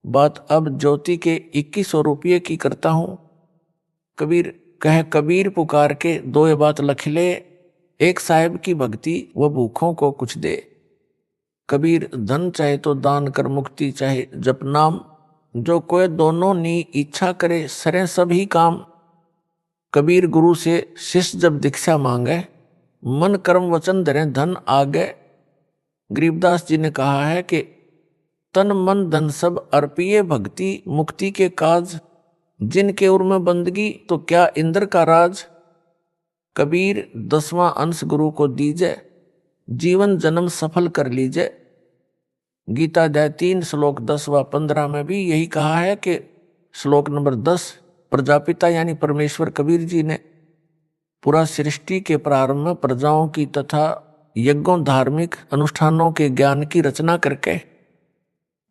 बात अब ज्योति के 2100 रुपये की करता हूं। कबीर पुकार के दो ये बात लख ले, एक साहिब की भक्ति वो भूखों को कुछ दे। कबीर धन चाहे तो दान कर, मुक्ति चाहे जप नाम, जो कोई दोनों नी इच्छा करे सरे सभी काम। कबीर गुरु से शिष्य जब दीक्षा मांगे, मन कर्म वचन धरे धन आगे। गरीबदास जी ने कहा है कि तन मन धन सब अर्पिए भक्ति मुक्ति के काज, जिनके उर में बंदगी तो क्या इंद्र का राज। कबीर 10वां अंश गुरु को दीजे, जीवन जन्म सफल कर लीजे। गीता अध्याय 3 श्लोक 10 व 15 में भी यही कहा है कि श्लोक नंबर 10 प्रजापिता यानी परमेश्वर कबीर जी ने पूरा सृष्टि के प्रारंभ में प्रजाओं की तथा यज्ञों धार्मिक अनुष्ठानों के ज्ञान की रचना करके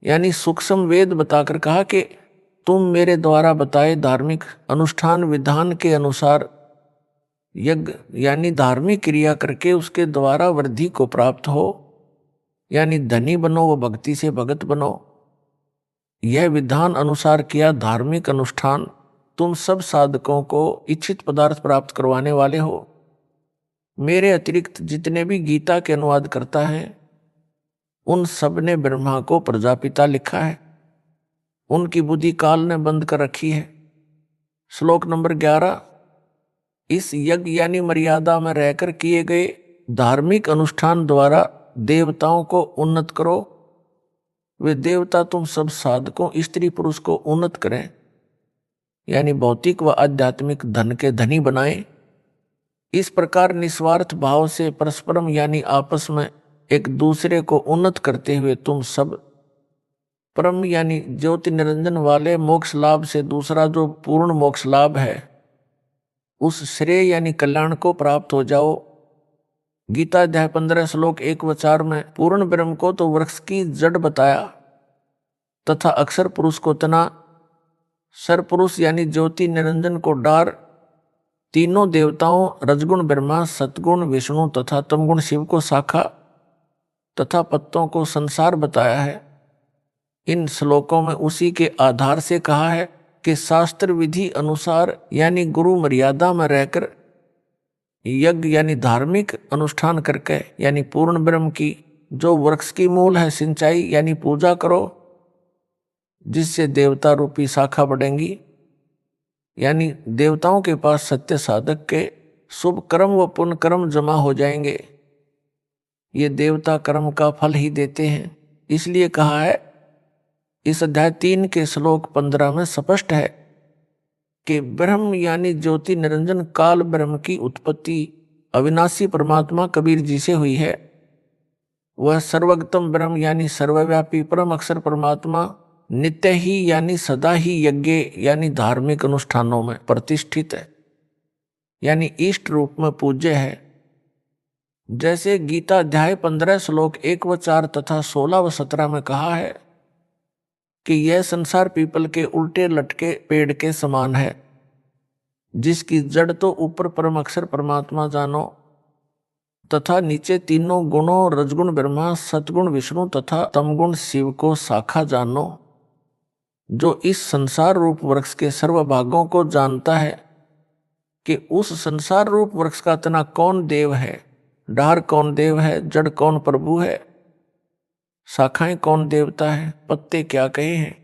यानी सूक्ष्म वेद बताकर कहा कि तुम मेरे द्वारा बताए धार्मिक अनुष्ठान विधान के अनुसार यज्ञ यानी धार्मिक क्रिया करके उसके द्वारा वृद्धि को प्राप्त हो, यानी धनी बनो व भक्ति से भगत बनो। यह विधान अनुसार किया धार्मिक अनुष्ठान तुम सब साधकों को इच्छित पदार्थ प्राप्त करवाने वाले हो। मेरे अतिरिक्त जितने भी गीता के अनुवाद करता है उन सब ने ब्रह्मा को प्रजापिता लिखा है, उनकी बुद्धि काल ने बंद कर रखी है। श्लोक नंबर 11 इस यज्ञ यानी मर्यादा में रहकर किए गए धार्मिक अनुष्ठान द्वारा देवताओं को उन्नत करो। वे देवता तुम सब साधकों स्त्री पुरुष को उन्नत करें, यानी भौतिक व आध्यात्मिक धन के धनी बनाएं। इस प्रकार निस्वार्थ भाव से परस्परम यानी आपस में एक दूसरे को उन्नत करते हुए तुम सब परम यानी ज्योति निरंजन वाले मोक्ष लाभ से दूसरा जो पूर्ण मोक्ष लाभ है उस श्रेय यानी कल्याण को प्राप्त हो जाओ। गीता अध्याय 15 श्लोक 1 व 4 में पूर्ण ब्रह्म को तो वृक्ष की जड़ बताया तथा अक्षर पुरुष को तना, सर पुरुष यानी ज्योति निरंजन को डार, तीनों देवताओं रजगुण ब्रह्मा सतगुण विष्णु तथा तमगुण शिव को शाखा तथा पत्तों को संसार बताया है। इन श्लोकों में उसी के आधार से कहा है कि शास्त्र विधि अनुसार यानी गुरु मर्यादा में रहकर यज्ञ यानी धार्मिक अनुष्ठान करके यानी पूर्ण ब्रह्म की जो वृक्ष की मूल है सिंचाई यानी पूजा करो, जिससे देवता रूपी शाखा बढ़ेंगी, यानी देवताओं के पास सत्य साधक के शुभ कर्म व पुण्य कर्म जमा हो जाएंगे। ये देवता कर्म का फल ही देते हैं। इसलिए कहा है इस अध्याय 3 के श्लोक 15 में स्पष्ट है कि ब्रह्म यानी ज्योति निरंजन काल ब्रह्म की उत्पत्ति अविनाशी परमात्मा कबीर जी से हुई है। वह सर्वगतम ब्रह्म यानी सर्वव्यापी परम अक्षर परमात्मा नित्य ही यानी सदा ही यज्ञ यानी धार्मिक अनुष्ठानों में प्रतिष्ठित है, यानी इष्ट रूप में पूज्य है। जैसे गीता अध्याय 15 श्लोक 1 व 4 तथा 16 व 17 में कहा है कि यह संसार पीपल के उल्टे लटके पेड़ के समान है, जिसकी जड़ तो ऊपर परम अक्षर परमात्मा जानो तथा नीचे तीनों गुणों रजगुण ब्रह्मा सतगुण विष्णु तथा तमगुण शिव को शाखा जानो। जो इस संसार रूप वृक्ष के सर्व भागों को जानता है कि उस संसार रूप वृक्ष का तना कौन देव है, डार कौन देव है, जड़ कौन प्रभु है, शाखाएं कौन देवता है, पत्ते क्या कहे हैं।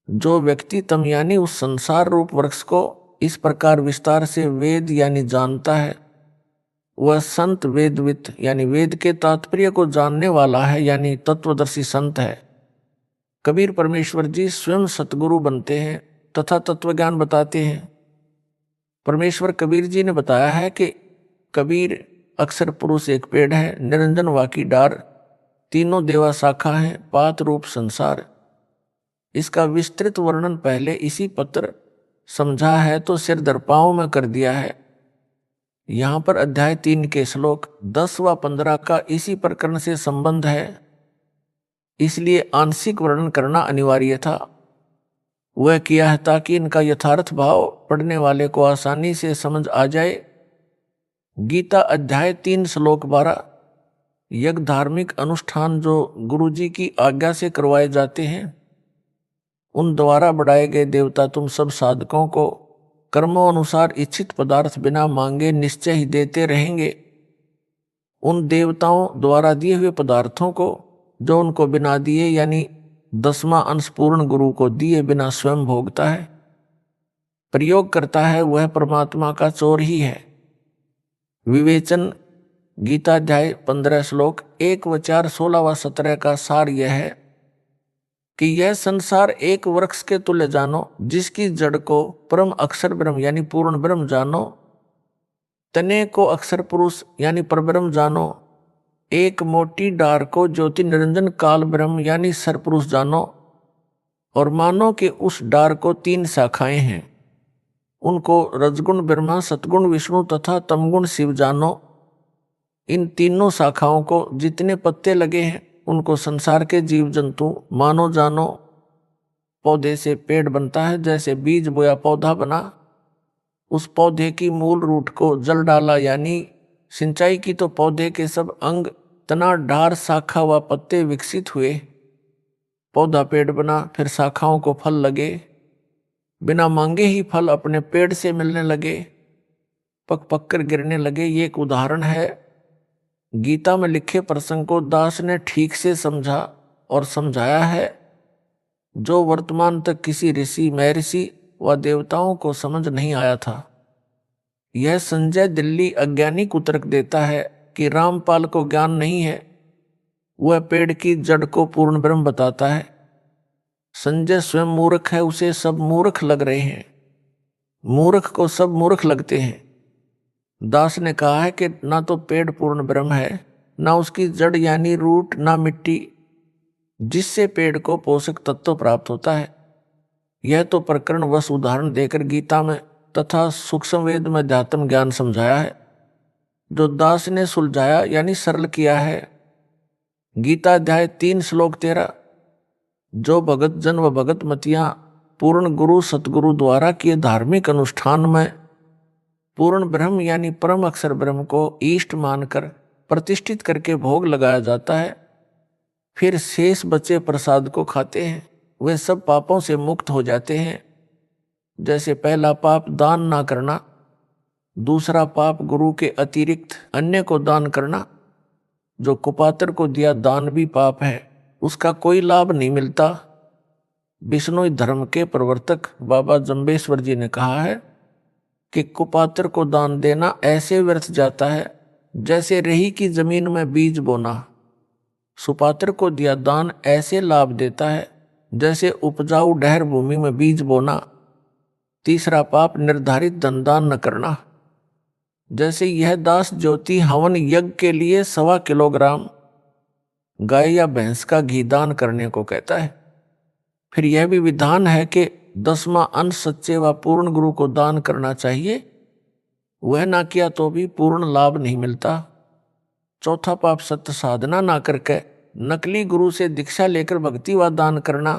जो व्यक्ति तम यानी उस संसार रूप वृक्ष को इस प्रकार विस्तार से वेद यानी जानता है, वह संत वेदवित यानी वेद के तात्पर्य को जानने वाला है, यानी तत्वदर्शी संत है। कबीर परमेश्वर जी स्वयं सतगुरु बनते हैं तथा तत्वज्ञान बताते हैं। परमेश्वर कबीर जी ने बताया है कि कबीर अक्षर पुरुष एक पेड़ है, निरंजन वाकी डार, तीनों देवा शाखा हैं, पात रूप संसार। इसका विस्तृत वर्णन पहले इसी पत्र समझा है तो सिर दर्पाओं में कर दिया है। यहाँ पर अध्याय 3 के श्लोक 10 व 15 का इसी प्रकरण से संबंध है, इसलिए आंशिक वर्णन करना अनिवार्य था। वह किया है ताकि इनका यथार्थ भाव पढ़ने वाले को आसानी से समझ आ जाए। गीता अध्याय 3 श्लोक 12 यज्ञ धार्मिक अनुष्ठान जो गुरु जी की आज्ञा से करवाए जाते हैं उन द्वारा बढ़ाए गए देवता तुम सब साधकों को कर्मों अनुसार इच्छित पदार्थ बिना मांगे निश्चय ही देते रहेंगे। उन देवताओं द्वारा दिए हुए पदार्थों को जो उनको बिना दिए यानी 10वां अंश पूर्ण गुरु को दिए बिना स्वयं भोगता है, प्रयोग करता है, वह परमात्मा का चोर ही है। विवेचन गीता अध्याय 15 श्लोक 1 व 4, 16 व 17 का सार यह है कि यह संसार एक वृक्ष के तुल्य जानो, जिसकी जड़ को परम अक्षर ब्रह्म यानी पूर्ण ब्रह्म जानो, तने को अक्षर पुरुष यानी परब्रह्म जानो, एक मोटी डार को ज्योति निरंजन काल ब्रह्म यानी सरपुरुष जानो, और मानो कि उस डार को 3 शाखाएं हैं, उनको रजगुण ब्रह्मा, सतगुण विष्णु तथा तमगुण शिव जानो। इन तीनों शाखाओं को जितने पत्ते लगे हैं उनको संसार के जीव जंतु मानो जानो। पौधे से पेड़ बनता है, जैसे बीज बोया पौधा बना, उस पौधे की मूल रूट को जल डाला यानी सिंचाई की तो पौधे के सब अंग तना डार शाखा व पत्ते विकसित हुए, पौधा पेड़ बना, फिर शाखाओं को फल लगे, बिना मांगे ही फल अपने पेड़ से मिलने लगे, पक पक कर गिरने लगे। ये एक उदाहरण है। गीता में लिखे प्रसंग को दास ने ठीक से समझा और समझाया है, जो वर्तमान तक किसी ऋषि महर्षि व देवताओं को समझ नहीं आया था। यह संजय दिल्ली अज्ञानिक उत्तर देता है कि रामपाल को ज्ञान नहीं है, वह पेड़ की जड़ को पूर्ण ब्रह्म बताता है। संजय स्वयं मूर्ख है, उसे सब मूर्ख लग रहे हैं, मूर्ख को सब मूर्ख लगते हैं। दास ने कहा है कि ना तो पेड़ पूर्ण ब्रह्म है, ना उसकी जड़ यानी रूट, ना मिट्टी जिससे पेड़ को पोषक तत्व प्राप्त होता है। यह तो प्रकरण वश उदाहरण देकर गीता में तथा सूक्ष्म वेद में अध्यात्म ज्ञान समझाया है, जो दास ने सुलझाया यानी सरल किया है। गीता अध्याय 3 श्लोक 13, जो भगत जन व भगत मतियां पूर्ण गुरु सतगुरु द्वारा किए धार्मिक अनुष्ठान में पूर्ण ब्रह्म यानी परम अक्षर ब्रह्म को इष्ट मानकर प्रतिष्ठित करके भोग लगाया जाता है, फिर शेष बचे प्रसाद को खाते हैं, वे सब पापों से मुक्त हो जाते हैं। जैसे पहला पाप दान ना करना, दूसरा पाप गुरु के अतिरिक्त अन्य को दान करना, जो कुपात्र को दिया दान भी पाप है, उसका कोई लाभ नहीं मिलता। विष्णु धर्म के प्रवर्तक बाबा जम्बेश्वर जी ने कहा है कि कुपात्र को दान देना ऐसे व्यर्थ जाता है जैसे रेही की जमीन में बीज बोना। सुपात्र को दिया दान ऐसे लाभ देता है जैसे उपजाऊ ढहर भूमि में बीज बोना। तीसरा पाप निर्धारित धन दान न करना, जैसे यह दास ज्योति हवन यज्ञ के लिए 1.25 किलोग्राम गाय या भैंस का घी दान करने को कहता है। फिर यह भी विधान है कि 10वां अंश सच्चे व पूर्ण गुरु को दान करना चाहिए, वह ना किया तो भी पूर्ण लाभ नहीं मिलता। चौथा पाप सत्य साधना ना करके नकली गुरु से दीक्षा लेकर भक्ति व दान करना।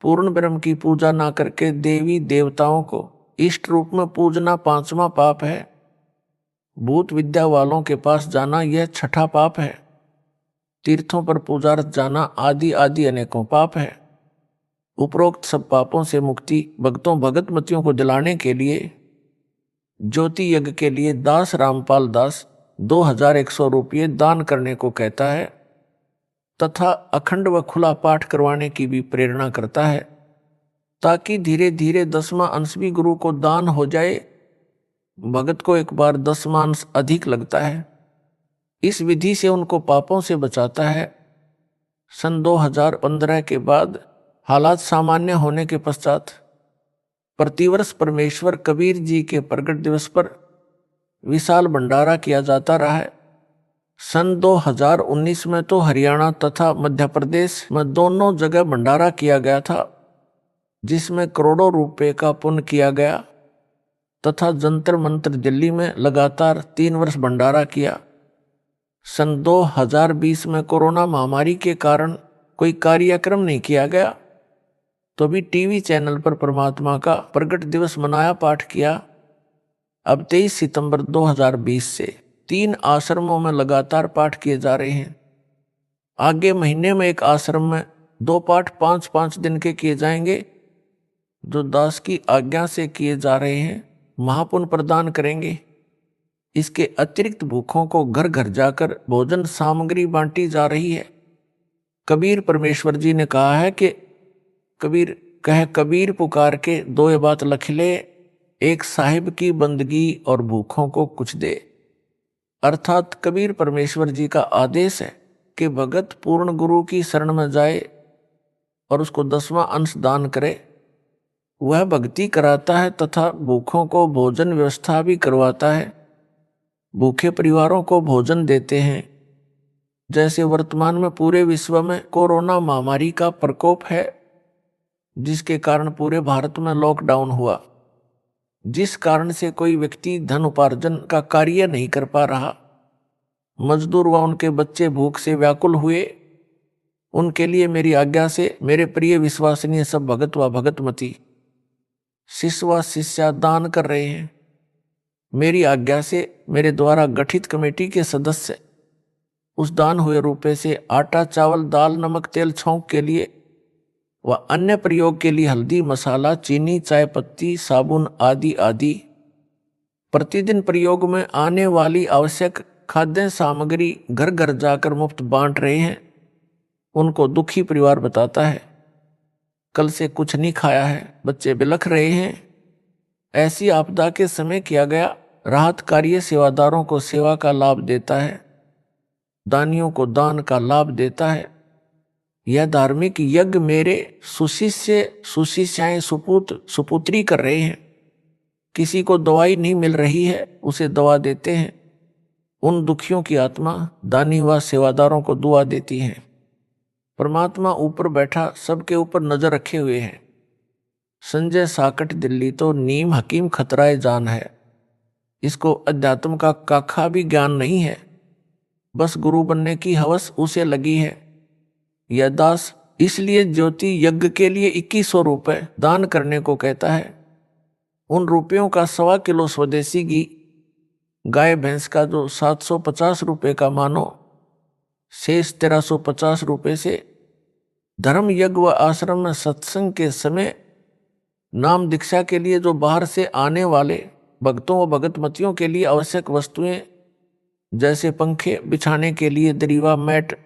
पूर्ण ब्रह्म की पूजा ना करके देवी देवताओं को इष्ट रूप में पूजना 5वां पाप है। भूत विद्या वालों के पास जाना यह 6ठा पाप है। तीर्थों पर पूजार्थ जाना आदि आदि अनेकों पाप है। उपरोक्त सब पापों से मुक्ति भक्तों भगत मतियों को दिलाने के लिए ज्योति यज्ञ के लिए दास रामपाल दास 2100 रुपये दान करने को कहता है तथा अखंड व खुला पाठ करवाने की भी प्रेरणा करता है, ताकि धीरे धीरे 10वां अंश भी गुरु को दान हो जाए। भगत को एक बार 10वां अंश अधिक लगता है। इस विधि से उनको पापों से बचाता है। सन 2015 के बाद हालात सामान्य होने के पश्चात प्रतिवर्ष परमेश्वर कबीर जी के प्रगट दिवस पर विशाल भंडारा किया जाता रहा है। सन 2019 में तो हरियाणा तथा मध्य प्रदेश में दोनों जगह भंडारा किया गया था, जिसमें करोड़ों रुपए का पुण्य किया गया, तथा जंतर मंतर दिल्ली में लगातार 3 वर्ष भंडारा किया। सन 2020 में कोरोना महामारी के कारण कोई कार्यक्रम नहीं किया गया, तो भी टीवी चैनल पर परमात्मा का प्रगट दिवस मनाया, पाठ किया। अब 23 सितंबर 2020 से 3 आश्रमों में लगातार पाठ किए जा रहे हैं। आगे महीने में एक आश्रम में 2 पाठ 5-5 दिन के किए जाएंगे, जो दास की आज्ञा से किए जा रहे हैं, महापुण्य प्रदान करेंगे। इसके अतिरिक्त भूखों को घर घर जाकर भोजन सामग्री बांटी जा रही है। कबीर परमेश्वर जी ने कहा है कि कबीर पुकार के 2 बात लख ले, एक साहिब की बंदगी और भूखों को कुछ दे। अर्थात कबीर परमेश्वर जी का आदेश है कि भगत पूर्ण गुरु की शरण में जाए और उसको 10वां अंश दान करे। वह भक्ति कराता है तथा भूखों को भोजन व्यवस्था भी करवाता है। भूखे परिवारों को भोजन देते हैं। जैसे वर्तमान में पूरे विश्व में कोरोना महामारी का प्रकोप है, जिसके कारण पूरे भारत में लॉकडाउन हुआ, जिस कारण से कोई व्यक्ति धन उपार्जन का कार्य नहीं कर पा रहा। मजदूर व उनके बच्चे भूख से व्याकुल हुए। उनके लिए मेरी आज्ञा से मेरे प्रिय विश्वसनीय सब भगत व भगतमती, शिष्य व शिष्या दान कर रहे हैं। मेरी आज्ञा से मेरे द्वारा गठित कमेटी के सदस्य उस दान हुए रुपए से आटा, चावल, दाल, नमक, तेल, छौंक के लिए व अन्य प्रयोग के लिए हल्दी, मसाला, चीनी, चाय पत्ती, साबुन आदि आदि प्रतिदिन प्रयोग में आने वाली आवश्यक खाद्य सामग्री घर घर जाकर मुफ्त बांट रहे हैं। उनको दुखी परिवार बताता है, कल से कुछ नहीं खाया है, बच्चे बिलख रहे हैं। ऐसी आपदा के समय किया गया राहत कार्य सेवादारों को सेवा का लाभ देता है, दानियों को दान का लाभ देता है। यह धार्मिक यज्ञ मेरे सुशिष्याएं सुपुत्री कर रहे हैं। किसी को दवाई नहीं मिल रही है, उसे दवा देते हैं। उन दुखियों की आत्मा दानी व सेवादारों को दुआ देती है। परमात्मा ऊपर बैठा सबके ऊपर नजर रखे हुए हैं। संजय साकट दिल्ली तो नीम हकीम खतराए जान है। इसको अध्यात्म का काखा भी ज्ञान नहीं है, बस गुरु बनने की हवस उसे लगी है। यह दास इसलिए ज्योति यज्ञ के लिए 2100 रुपए दान करने को कहता है। उन रुपयों का 1.25 किलो स्वदेशी घी, गाय भैंस का जो 750 रुपये का मानो, शेष 1350 रुपये से धर्म यज्ञ व आश्रम में सत्संग के समय नाम दीक्षा के लिए जो बाहर से आने वाले भक्तों व भगतमतियों के लिए आवश्यक वस्तुएं, जैसे पंखे बिछाने के लिए दरीवा, मैट,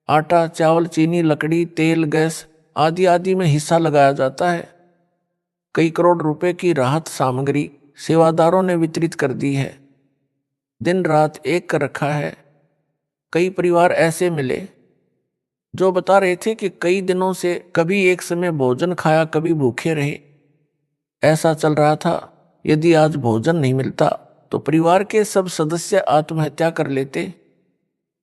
आटा, चावल, चीनी, लकड़ी, तेल, गैस आदि आदि में हिस्सा लगाया जाता है। कई करोड़ रुपए की राहत सामग्री सेवादारों ने वितरित कर दी है। दिन रात एक कर रखा है। कई परिवार ऐसे मिले जो बता रहे थे कि कई दिनों से कभी एक समय भोजन खाया, कभी भूखे रहे। ऐसा चल रहा था। यदि आज भोजन नहीं मिलता तो परिवार के सब सदस्य आत्महत्या कर लेते।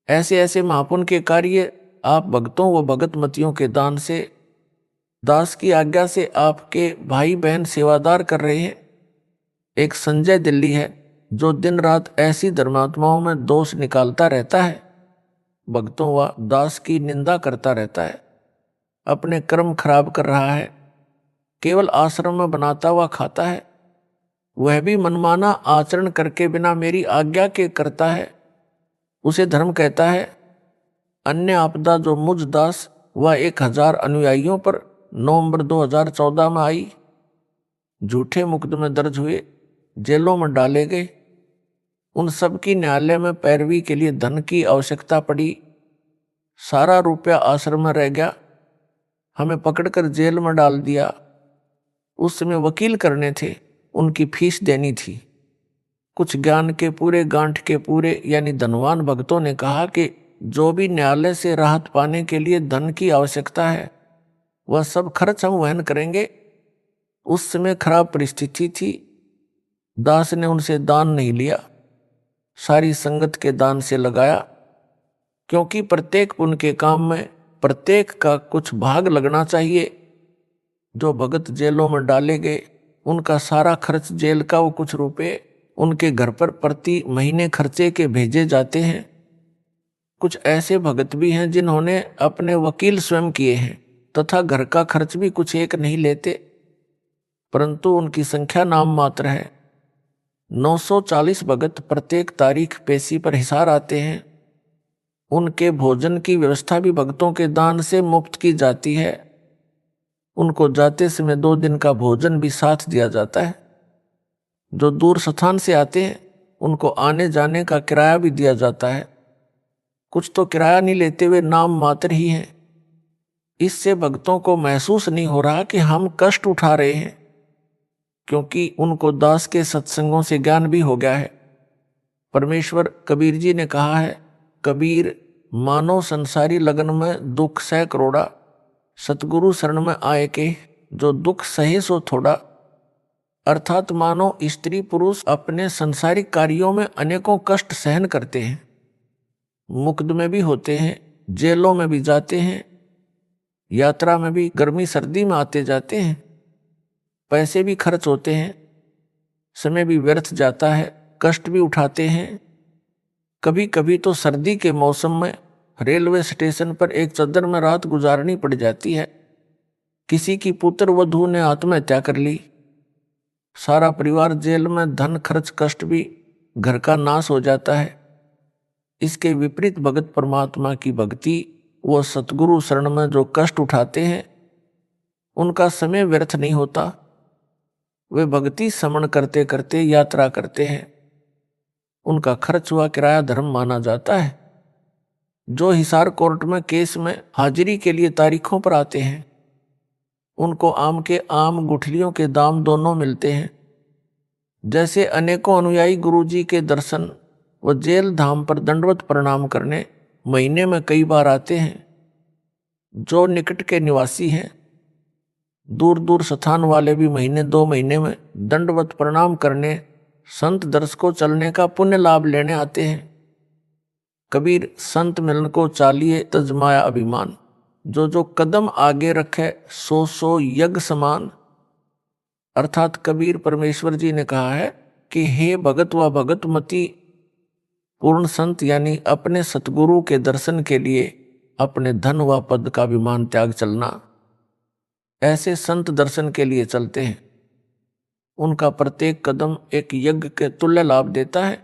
ऐसे ऐसे महापुण्य के कार्य आप भक्तों व भगतमतियों के दान से, दास की आज्ञा से आपके भाई बहन सेवादार कर रहे हैं। एक संजय दिल्ली है जो दिन रात ऐसी धर्मात्माओं में दोष निकालता रहता है, भक्तों व दास की निंदा करता रहता है, अपने कर्म खराब कर रहा है, केवल आश्रम में बनाता हुआ खाता है। वह भी मनमाना आचरण करके बिना मेरी आज्ञा के करता है। उसे धर्म कहता है। अन्य आपदा जो मुझ दास व 1000 अनुयायियों पर नवंबर 2014 में आई, झूठे मुकदमे दर्ज हुए, जेलों में डाले गए, उन सब की न्यायालय में पैरवी के लिए धन की आवश्यकता पड़ी। सारा रुपया आश्रम में रह गया। हमें पकड़कर जेल में डाल दिया। उस समय वकील करने थे, उनकी फीस देनी थी। कुछ ज्ञान के पूरे, गांठ के पूरे यानी धनवान भक्तों ने कहा कि जो भी न्यायालय से राहत पाने के लिए धन की आवश्यकता है वह सब खर्च हम वहन करेंगे। उस समय खराब परिस्थिति थी। दास ने उनसे दान नहीं लिया, सारी संगत के दान से लगाया, क्योंकि प्रत्येक पुण्य के काम में प्रत्येक का कुछ भाग लगना चाहिए। जो भगत जेलों में डाले गए उनका सारा खर्च, जेल का वो कुछ रुपए उनके घर पर प्रति महीने खर्चे के भेजे जाते हैं। कुछ ऐसे भगत भी हैं जिन्होंने अपने वकील स्वयं किए हैं तथा घर का खर्च भी कुछ एक नहीं लेते, परंतु उनकी संख्या नाम मात्र है। 940 भगत प्रत्येक तारीख पेशी पर हिसार आते हैं। उनके भोजन की व्यवस्था भी भक्तों के दान से मुफ्त की जाती है। उनको जाते समय 2 दिन का भोजन भी साथ दिया जाता है। जो दूर स्थान से आते हैं उनको आने जाने का किराया भी दिया जाता है। कुछ तो किराया नहीं लेते हुए नाम मात्र ही हैं। इससे भक्तों को महसूस नहीं हो रहा कि हम कष्ट उठा रहे हैं, क्योंकि उनको दास के सत्संगों से ज्ञान भी हो गया है। परमेश्वर कबीर जी ने कहा है, कबीर मानो संसारी लगन में दुख सह करोड़ा, सतगुरु शरण में आए के जो दुख सहे सो थोड़ा। अर्थात मानो स्त्री पुरुष अपने संसारिक कार्यों में अनेकों कष्ट सहन करते हैं, मुकदमे भी होते हैं, जेलों में भी जाते हैं, यात्रा में भी गर्मी सर्दी में आते जाते हैं, पैसे भी खर्च होते हैं, समय भी व्यर्थ जाता है, कष्ट भी उठाते हैं। कभी कभी तो सर्दी के मौसम में रेलवे स्टेशन पर एक चद्दर में रात गुजारनी पड़ जाती है। किसी की पुत्र वधू ने आत्महत्या कर ली, सारा परिवार जेल में, धन खर्च कष्ट भी, घर का नाश हो जाता है। इसके विपरीत भगत परमात्मा की भक्ति, वो सतगुरु शरण में जो कष्ट उठाते हैं उनका समय व्यर्थ नहीं होता। वे भक्ति समण करते करते यात्रा करते हैं, उनका खर्च हुआ किराया धर्म माना जाता है। जो हिसार कोर्ट में केस में हाजिरी के लिए तारीखों पर आते हैं उनको आम के आम, गुठलियों के दाम दोनों मिलते हैं। जैसे अनेकों अनुयायी गुरु जी के दर्शन व जेल धाम पर दंडवत प्रणाम करने महीने में कई बार आते हैं। जो निकट के निवासी हैं, दूर दूर स्थान वाले भी महीने 2 महीने में दंडवत प्रणाम करने, संत दर्श को चलने का पुण्य लाभ लेने आते हैं। कबीर संत मिलन को चालिए तजमाया अभिमान, जो कदम आगे रखे सो सो यज्ञ समान। अर्थात कबीर परमेश्वर जी ने कहा है कि हे भगत व भगतमती, पूर्ण संत यानी अपने सतगुरु के दर्शन के लिए अपने धन व पद का अभिमान त्याग चलना। ऐसे संत दर्शन के लिए चलते हैं, उनका प्रत्येक कदम एक यज्ञ के तुल्य लाभ देता है।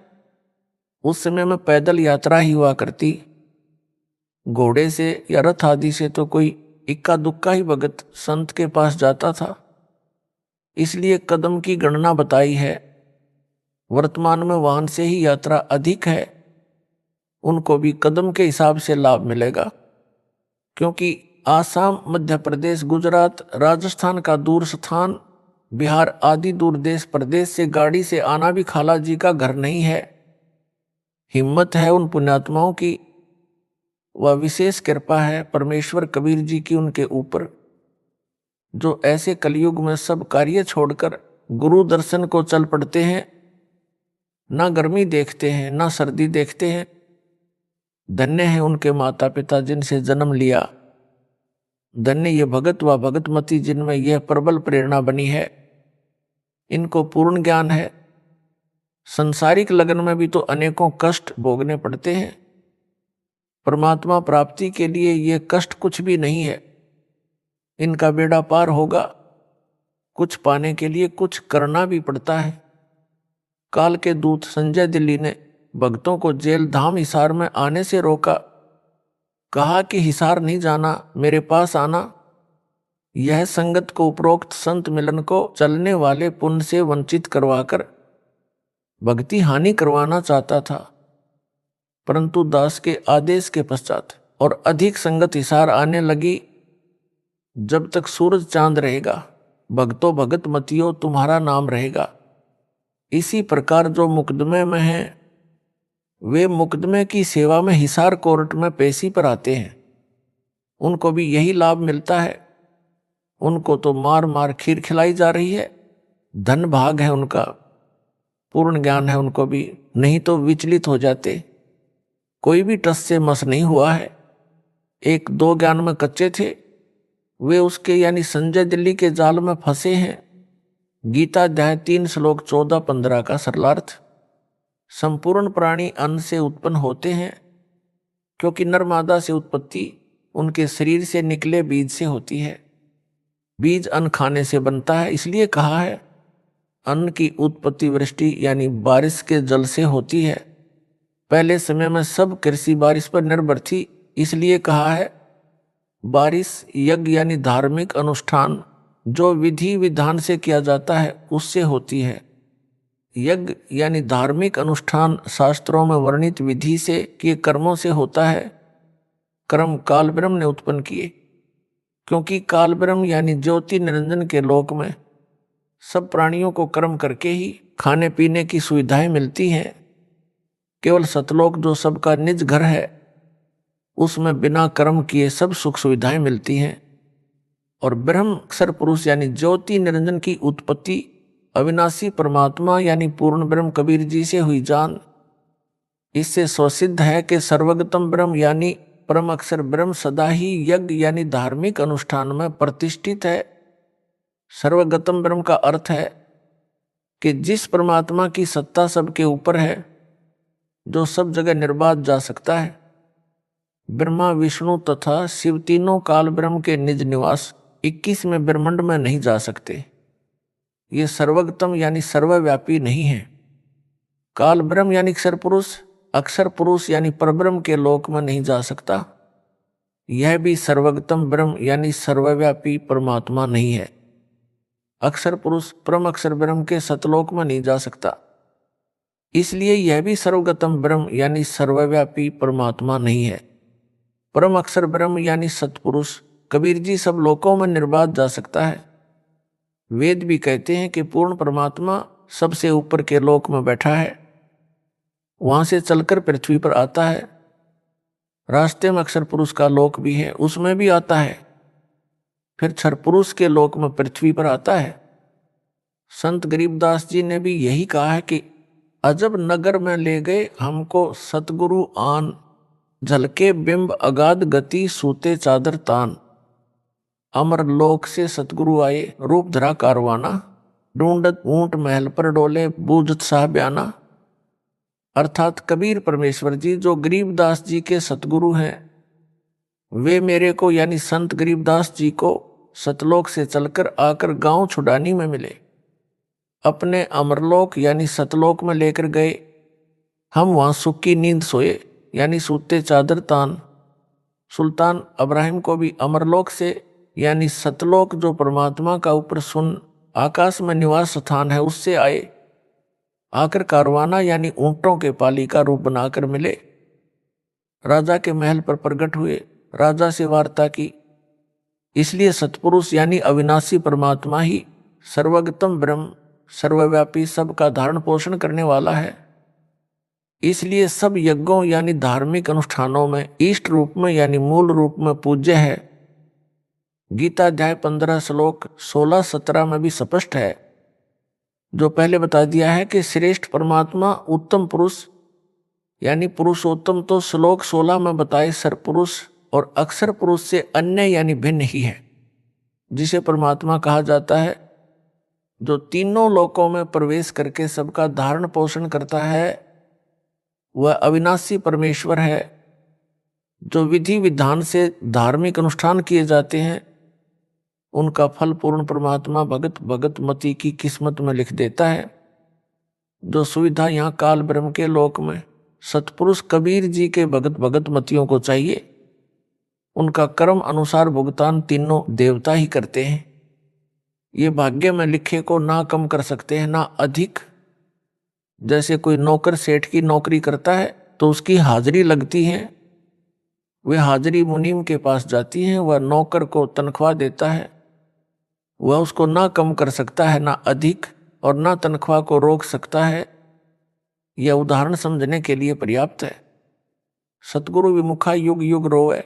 उस समय में पैदल यात्रा ही हुआ करती, घोड़े से या रथ आदि से तो कोई इक्का दुक्का ही भगत संत के पास जाता था। इसलिए कदम की गणना बताई है। वर्तमान में वाहन से ही यात्रा अधिक है, उनको भी कदम के हिसाब से लाभ मिलेगा, क्योंकि आसाम, मध्य प्रदेश, गुजरात, राजस्थान का दूर स्थान, बिहार आदि दूर देश प्रदेश से गाड़ी से आना भी खाला जी का घर नहीं है। हिम्मत है उन पुण्यात्माओं की, वह विशेष कृपा है परमेश्वर कबीर जी की उनके ऊपर, जो ऐसे कलयुग में सब कार्य छोड़कर गुरु दर्शन को चल पड़ते हैं। ना गर्मी देखते हैं, ना सर्दी देखते हैं। धन्य है उनके माता पिता जिनसे जन्म लिया। धन्य ये भगत व भगतमती जिनमें यह प्रबल प्रेरणा बनी है। इनको पूर्ण ज्ञान है। संसारिक लगन में भी तो अनेकों कष्ट भोगने पड़ते हैं। परमात्मा प्राप्ति के लिए ये कष्ट कुछ भी नहीं है। इनका बेड़ा पार होगा। कुछ पाने के लिए कुछ करना भी पड़ता है। काल के दूत संजय दिल्ली ने भक्तों को जेल धाम हिसार में आने से रोका। कहा कि हिसार नहीं जाना, मेरे पास आना। यह संगत को उपरोक्त संत मिलन को चलने वाले पुण्य से वंचित करवाकर भक्ति हानि करवाना चाहता था, परंतु दास के आदेश के पश्चात और अधिक संगत हिसार आने लगी। जब तक सूरज चांद रहेगा, भक्तों भगत मतियो तुम्हारा नाम रहेगा। इसी प्रकार जो मुकदमे में हैं, वे मुकदमे की सेवा में हिसार कोर्ट में पेशी पर आते हैं। उनको भी यही लाभ मिलता है। उनको तो मार मार खीर खिलाई जा रही है। धन भाग है उनका, पूर्ण ज्ञान है उनको भी, नहीं तो विचलित हो जाते। कोई भी टस से मस नहीं हुआ है। 1-2 ज्ञान में कच्चे थे, वे उसके यानी संजय दिल्ली के जाल में फंसे हैं। गीता अध्याय 3 श्लोक 14-15 का सरलार्थ। संपूर्ण प्राणी अन्न से उत्पन्न होते हैं, क्योंकि नर मादा से उत्पत्ति उनके शरीर से निकले बीज से होती है। बीज अन्न खाने से बनता है। इसलिए कहा है अन्न की उत्पत्ति वृष्टि यानी बारिश के जल से होती है। पहले समय में सब कृषि बारिश पर निर्भर थी, इसलिए कहा है बारिश यज्ञ यानी धार्मिक अनुष्ठान जो विधि विधान से किया जाता है उससे होती है। यज्ञ यानी धार्मिक अनुष्ठान शास्त्रों में वर्णित विधि से किए कर्मों से होता है। कर्म काल ब्रह्म ने उत्पन्न किए, क्योंकि काल ब्रह्म यानी ज्योति निरंजन के लोक में सब प्राणियों को कर्म करके ही खाने पीने की सुविधाएं मिलती हैं। केवल सतलोक जो सबका निज घर है उसमें बिना कर्म किए सब सुख सुविधाएं मिलती हैं। और ब्रह्म अक्षर पुरुष यानी ज्योति निरंजन की उत्पत्ति अविनाशी परमात्मा यानी पूर्ण ब्रह्म कबीर जी से हुई जान। इससे स्वसिद्ध है कि सर्वगतम ब्रह्म यानी परम अक्षर ब्रह्म सदा ही यज्ञ यानी धार्मिक अनुष्ठान में प्रतिष्ठित है। सर्वगतम ब्रह्म का अर्थ है कि जिस परमात्मा की सत्ता सबके ऊपर है, जो सब जगह निर्बाध जा सकता है। ब्रह्मा विष्णु तथा शिव तीनों काल ब्रह्म के निज निवास 21 में ब्रह्मांड में नहीं जा सकते। ये सर्वगतम यानी सर्वव्यापी नहीं है। काल ब्रह्म यानी अक्षर पुरुष यानी परब्रह्म के लोक में नहीं जा सकता। यह भी सर्वगतम ब्रह्म यानी सर्वव्यापी परमात्मा नहीं है। अक्षर पुरुष परम अक्षर ब्रह्म के सतलोक में नहीं जा सकता, इसलिए यह भी सर्वगतम ब्रह्म यानी सर्वव्यापी परमात्मा नहीं है। परम अक्षर ब्रह्म यानी सतपुरुष कबीर जी सब लोकों में निर्बाध जा सकता है। वेद भी कहते हैं कि पूर्ण परमात्मा सबसे ऊपर के लोक में बैठा है, वहां से चलकर पृथ्वी पर आता है। रास्ते में अक्षर पुरुष का लोक भी है, उसमें भी आता है, फिर क्षर पुरुष के लोक में पृथ्वी पर आता है। संत गरीबदास जी ने भी यही कहा है कि अजब नगर में ले गए हमको सतगुरु आन, झलके बिंब अगाध गति सूते चादर तान। अमर लोक से सतगुरु आए रूप धरा कारवाना, ढूंढत ऊंट महल पर डोले बूझत साह बयाना। अर्थात कबीर परमेश्वर जी जो गरीबदास जी के सतगुरु हैं, वे मेरे को यानी संत गरीबदास जी को सतलोक से चलकर आकर गांव छुड़ानी में मिले, अपने अमरलोक यानी सतलोक में लेकर गए। हम वहां सुख की नींद सोए यानी सूते चादर तान। सुल्तान अब्राहिम को भी अमरलोक से यानी सतलोक जो परमात्मा का ऊपर सुन आकाश में निवास स्थान है उससे आए, आकर कारवाना यानी ऊंटों के पाली का रूप बनाकर मिले। राजा के महल पर प्रकट हुए, राजा से वार्ता की। इसलिए सतपुरुष यानी अविनाशी परमात्मा ही सर्वगतम ब्रह्म सर्वव्यापी सबका धारण पोषण करने वाला है। इसलिए सब यज्ञों यानी धार्मिक अनुष्ठानों में इष्ट रूप में यानी मूल रूप में पूज्य है। गीता अध्याय 15 श्लोक 16-17 में भी स्पष्ट है, जो पहले बता दिया है कि श्रेष्ठ परमात्मा उत्तम पुरुष यानी पुरुषोत्तम तो श्लोक 16 में बताए सरपुरुष और अक्षर पुरुष से अन्य यानी भिन्न ही है, जिसे परमात्मा कहा जाता है। जो तीनों लोकों में प्रवेश करके सबका धारण पोषण करता है वह अविनाशी परमेश्वर है। जो विधि विधान से धार्मिक अनुष्ठान किए जाते हैं उनका फल पूर्ण परमात्मा भगत भगत मति की किस्मत में लिख देता है। जो सुविधा यहाँ काल ब्रह्म के लोक में सतपुरुष कबीर जी के भगत भगत मतियों को चाहिए, उनका कर्म अनुसार भुगतान तीनों देवता ही करते हैं। ये भाग्य में लिखे को ना कम कर सकते हैं ना अधिक। जैसे कोई नौकर सेठ की नौकरी करता है तो उसकी हाजिरी लगती है, वे हाजिरी मुनीम के पास जाती है, वह नौकर को तनख्वाह देता है। वह उसको ना कम कर सकता है ना अधिक, और ना तनख्वाह को रोक सकता है। यह उदाहरण समझने के लिए पर्याप्त है। सतगुरु विमुखा युग युग रोए।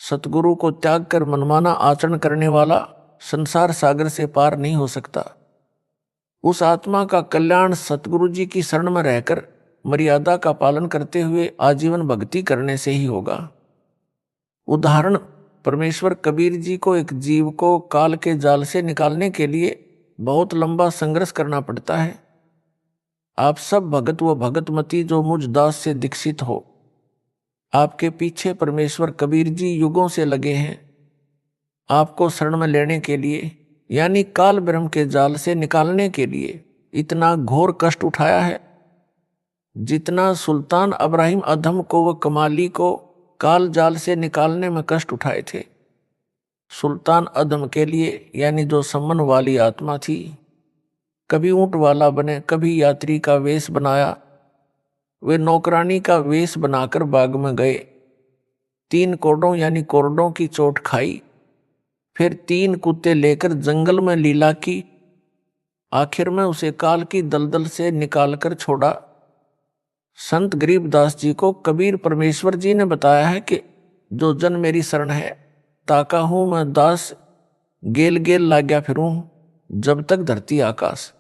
सतगुरु को त्याग कर मनमाना आचरण करने वाला संसार सागर से पार नहीं हो सकता। उस आत्मा का कल्याण सतगुरु जी की शरण में रहकर मर्यादा का पालन करते हुए आजीवन भक्ति करने से ही होगा। उदाहरण, परमेश्वर कबीर जी को एक जीव को काल के जाल से निकालने के लिए बहुत लंबा संघर्ष करना पड़ता है। आप सब भगत व भगतमती जो मुझ दास से दीक्षित हो, आपके पीछे परमेश्वर कबीर जी युगों से लगे हैं आपको शरण में लेने के लिए, यानी काल ब्रह्म के जाल से निकालने के लिए इतना घोर कष्ट उठाया है। जितना सुल्तान अब्राहिम अधम को व कमाली को काल जाल से निकालने में कष्ट उठाए थे, सुल्तान अधम के लिए यानी जो सम्मन वाली आत्मा थी, कभी ऊंट वाला बने, कभी यात्री का वेश बनाया, वे नौकरानी का वेश बनाकर बाग में गए, 3 कोड़ों यानी कोरडों की चोट खाई, फिर 3 कुत्ते लेकर जंगल में लीला की, आखिर में उसे काल की दलदल से निकालकर छोड़ा। संत गरीबदास जी को कबीर परमेश्वर जी ने बताया है कि जो जन मेरी शरण है, ताका हूं मैं दास, गेल गेल लाग्या फिरूं जब तक धरती आकाश।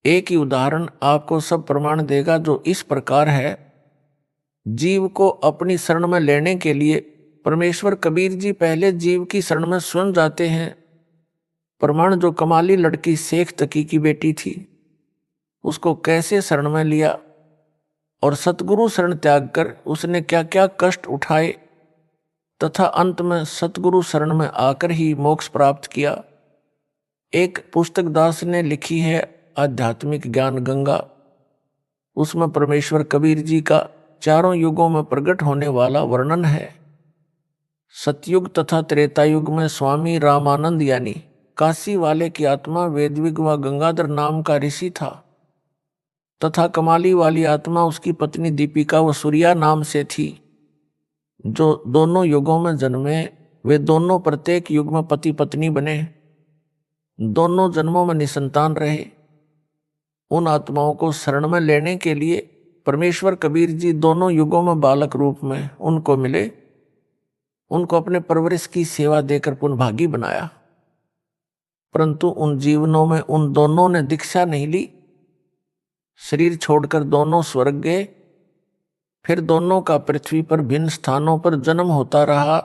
एक ही उदाहरण आपको सब प्रमाण देगा, जो इस प्रकार है। जीव को अपनी शरण में लेने के लिए परमेश्वर कबीर जी पहले जीव की शरण में स्वयं जाते हैं। प्रमाण जो कमाली लड़की शेख तकी की बेटी थी, उसको कैसे शरण में लिया और सतगुरु शरण त्याग कर उसने क्या क्या कष्ट उठाए, तथा अंत में सतगुरु शरण में आकर ही मोक्ष प्राप्त किया। एक पुस्तक दास ने लिखी है, आध्यात्मिक ज्ञान गंगा। उसमें परमेश्वर कबीर जी का चारों युगों में प्रकट होने वाला वर्णन है। सतयुग तथा त्रेता युग में स्वामी रामानंद यानी काशी वाले की आत्मा वेदविग व गंगाधर नाम का ऋषि था, तथा कमाली वाली आत्मा उसकी पत्नी दीपिका व सूर्या नाम से थी, जो दोनों युगों में जन्मे। वे दोनों प्रत्येक युग में पति पत्नी बने, दोनों जन्मों में निसंतान रहे। उन आत्माओं को शरण में लेने के लिए परमेश्वर कबीर जी दोनों युगों में बालक रूप में उनको मिले, उनको अपने परवरिश की सेवा देकर पुनर्भागी बनाया। परंतु उन जीवनों में उन दोनों ने दीक्षा नहीं ली, शरीर छोड़कर दोनों स्वर्ग गए। फिर दोनों का पृथ्वी पर भिन्न स्थानों पर जन्म होता रहा।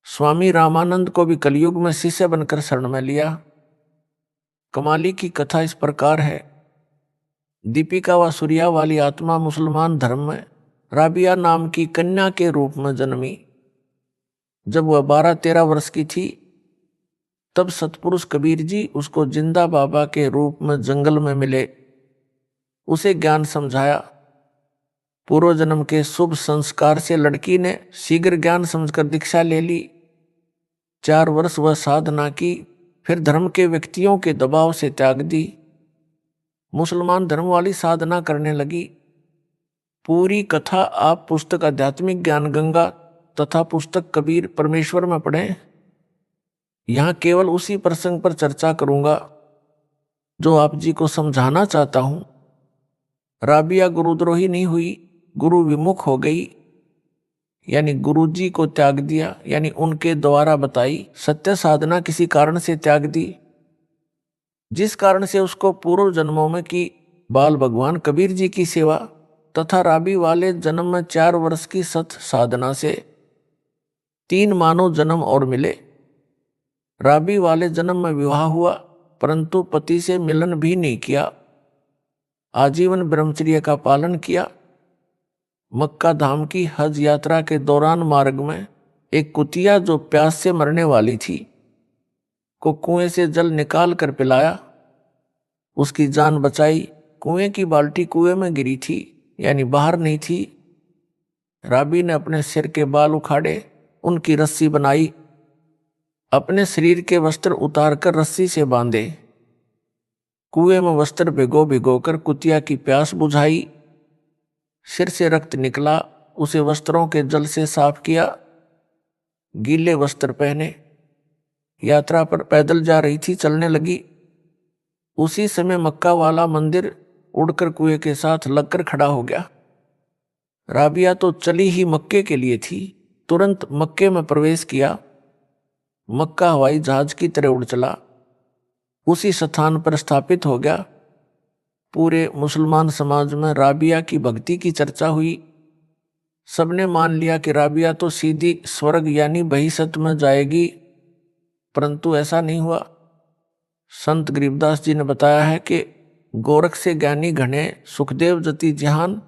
स्वामी रामानंद को भी कलयुग में शिष्य बनकर शरण में लिया। कमाली की कथा इस प्रकार है। दीपिका व सूर्या वाली आत्मा मुसलमान धर्म में राबिया नाम की कन्या के रूप में जन्मी। जब वह 12-13 वर्ष की थी, तब सतपुरुष कबीर जी उसको जिंदा बाबा के रूप में जंगल में मिले, उसे ज्ञान समझाया। पूर्व जन्म के शुभ संस्कार से लड़की ने शीघ्र ज्ञान समझकर दीक्षा ले ली। 4 वर्ष वह साधना की, फिर धर्म के व्यक्तियों के दबाव से त्याग दी, मुसलमान धर्म वाली साधना करने लगी। पूरी कथा आप पुस्तक आध्यात्मिक ज्ञान गंगा तथा पुस्तक कबीर परमेश्वर में पढ़ें। यहाँ केवल उसी प्रसंग पर चर्चा करूंगा जो आप जी को समझाना चाहता हूं। राबिया गुरुद्रोही नहीं हुई, गुरु विमुख हो गई, यानी गुरु जी को त्याग दिया, यानी उनके द्वारा बताई सत्य साधना किसी कारण से त्याग दी, जिस कारण से उसको पूर्व जन्मों में की बाल भगवान कबीर जी की सेवा तथा राबी वाले जन्म में 4 वर्ष की सत साधना से 3 मानव जन्म और मिले। राबी वाले जन्म में विवाह हुआ, परंतु पति से मिलन भी नहीं किया, आजीवन ब्रह्मचर्य का पालन किया। मक्का धाम की हज यात्रा के दौरान मार्ग में एक कुतिया जो प्यास से मरने वाली थी को कुएं से जल निकाल कर पिलाया, उसकी जान बचाई। कुएं की बाल्टी कुएं में गिरी थी, यानी बाहर नहीं थी। राबी ने अपने सिर के बाल उखाड़े, उनकी रस्सी बनाई, अपने शरीर के वस्त्र उतारकर रस्सी से बांधे, कुएं में वस्त्र भिगो भिगो कर कुतिया की प्यास बुझाई। सिर से रक्त निकला, उसे वस्त्रों के जल से साफ किया, गीले वस्त्र पहने यात्रा पर पैदल जा रही थी, चलने लगी। उसी समय मक्का वाला मंदिर उड़कर कुएं के साथ लगकर खड़ा हो गया। राबिया तो चली ही मक्के के लिए थी, तुरंत मक्के में प्रवेश किया। मक्का हवाई जहाज की तरह उड़ चला, उसी स्थान पर स्थापित हो गया। पूरे मुसलमान समाज में राबिया की भक्ति की चर्चा हुई। सबने मान लिया कि राबिया तो सीधी स्वर्ग यानी बहिष्त में जाएगी, परंतु ऐसा नहीं हुआ। संत गरीबदास जी ने बताया है कि गोरख से ज्ञानी घने, सुखदेव जति जहान,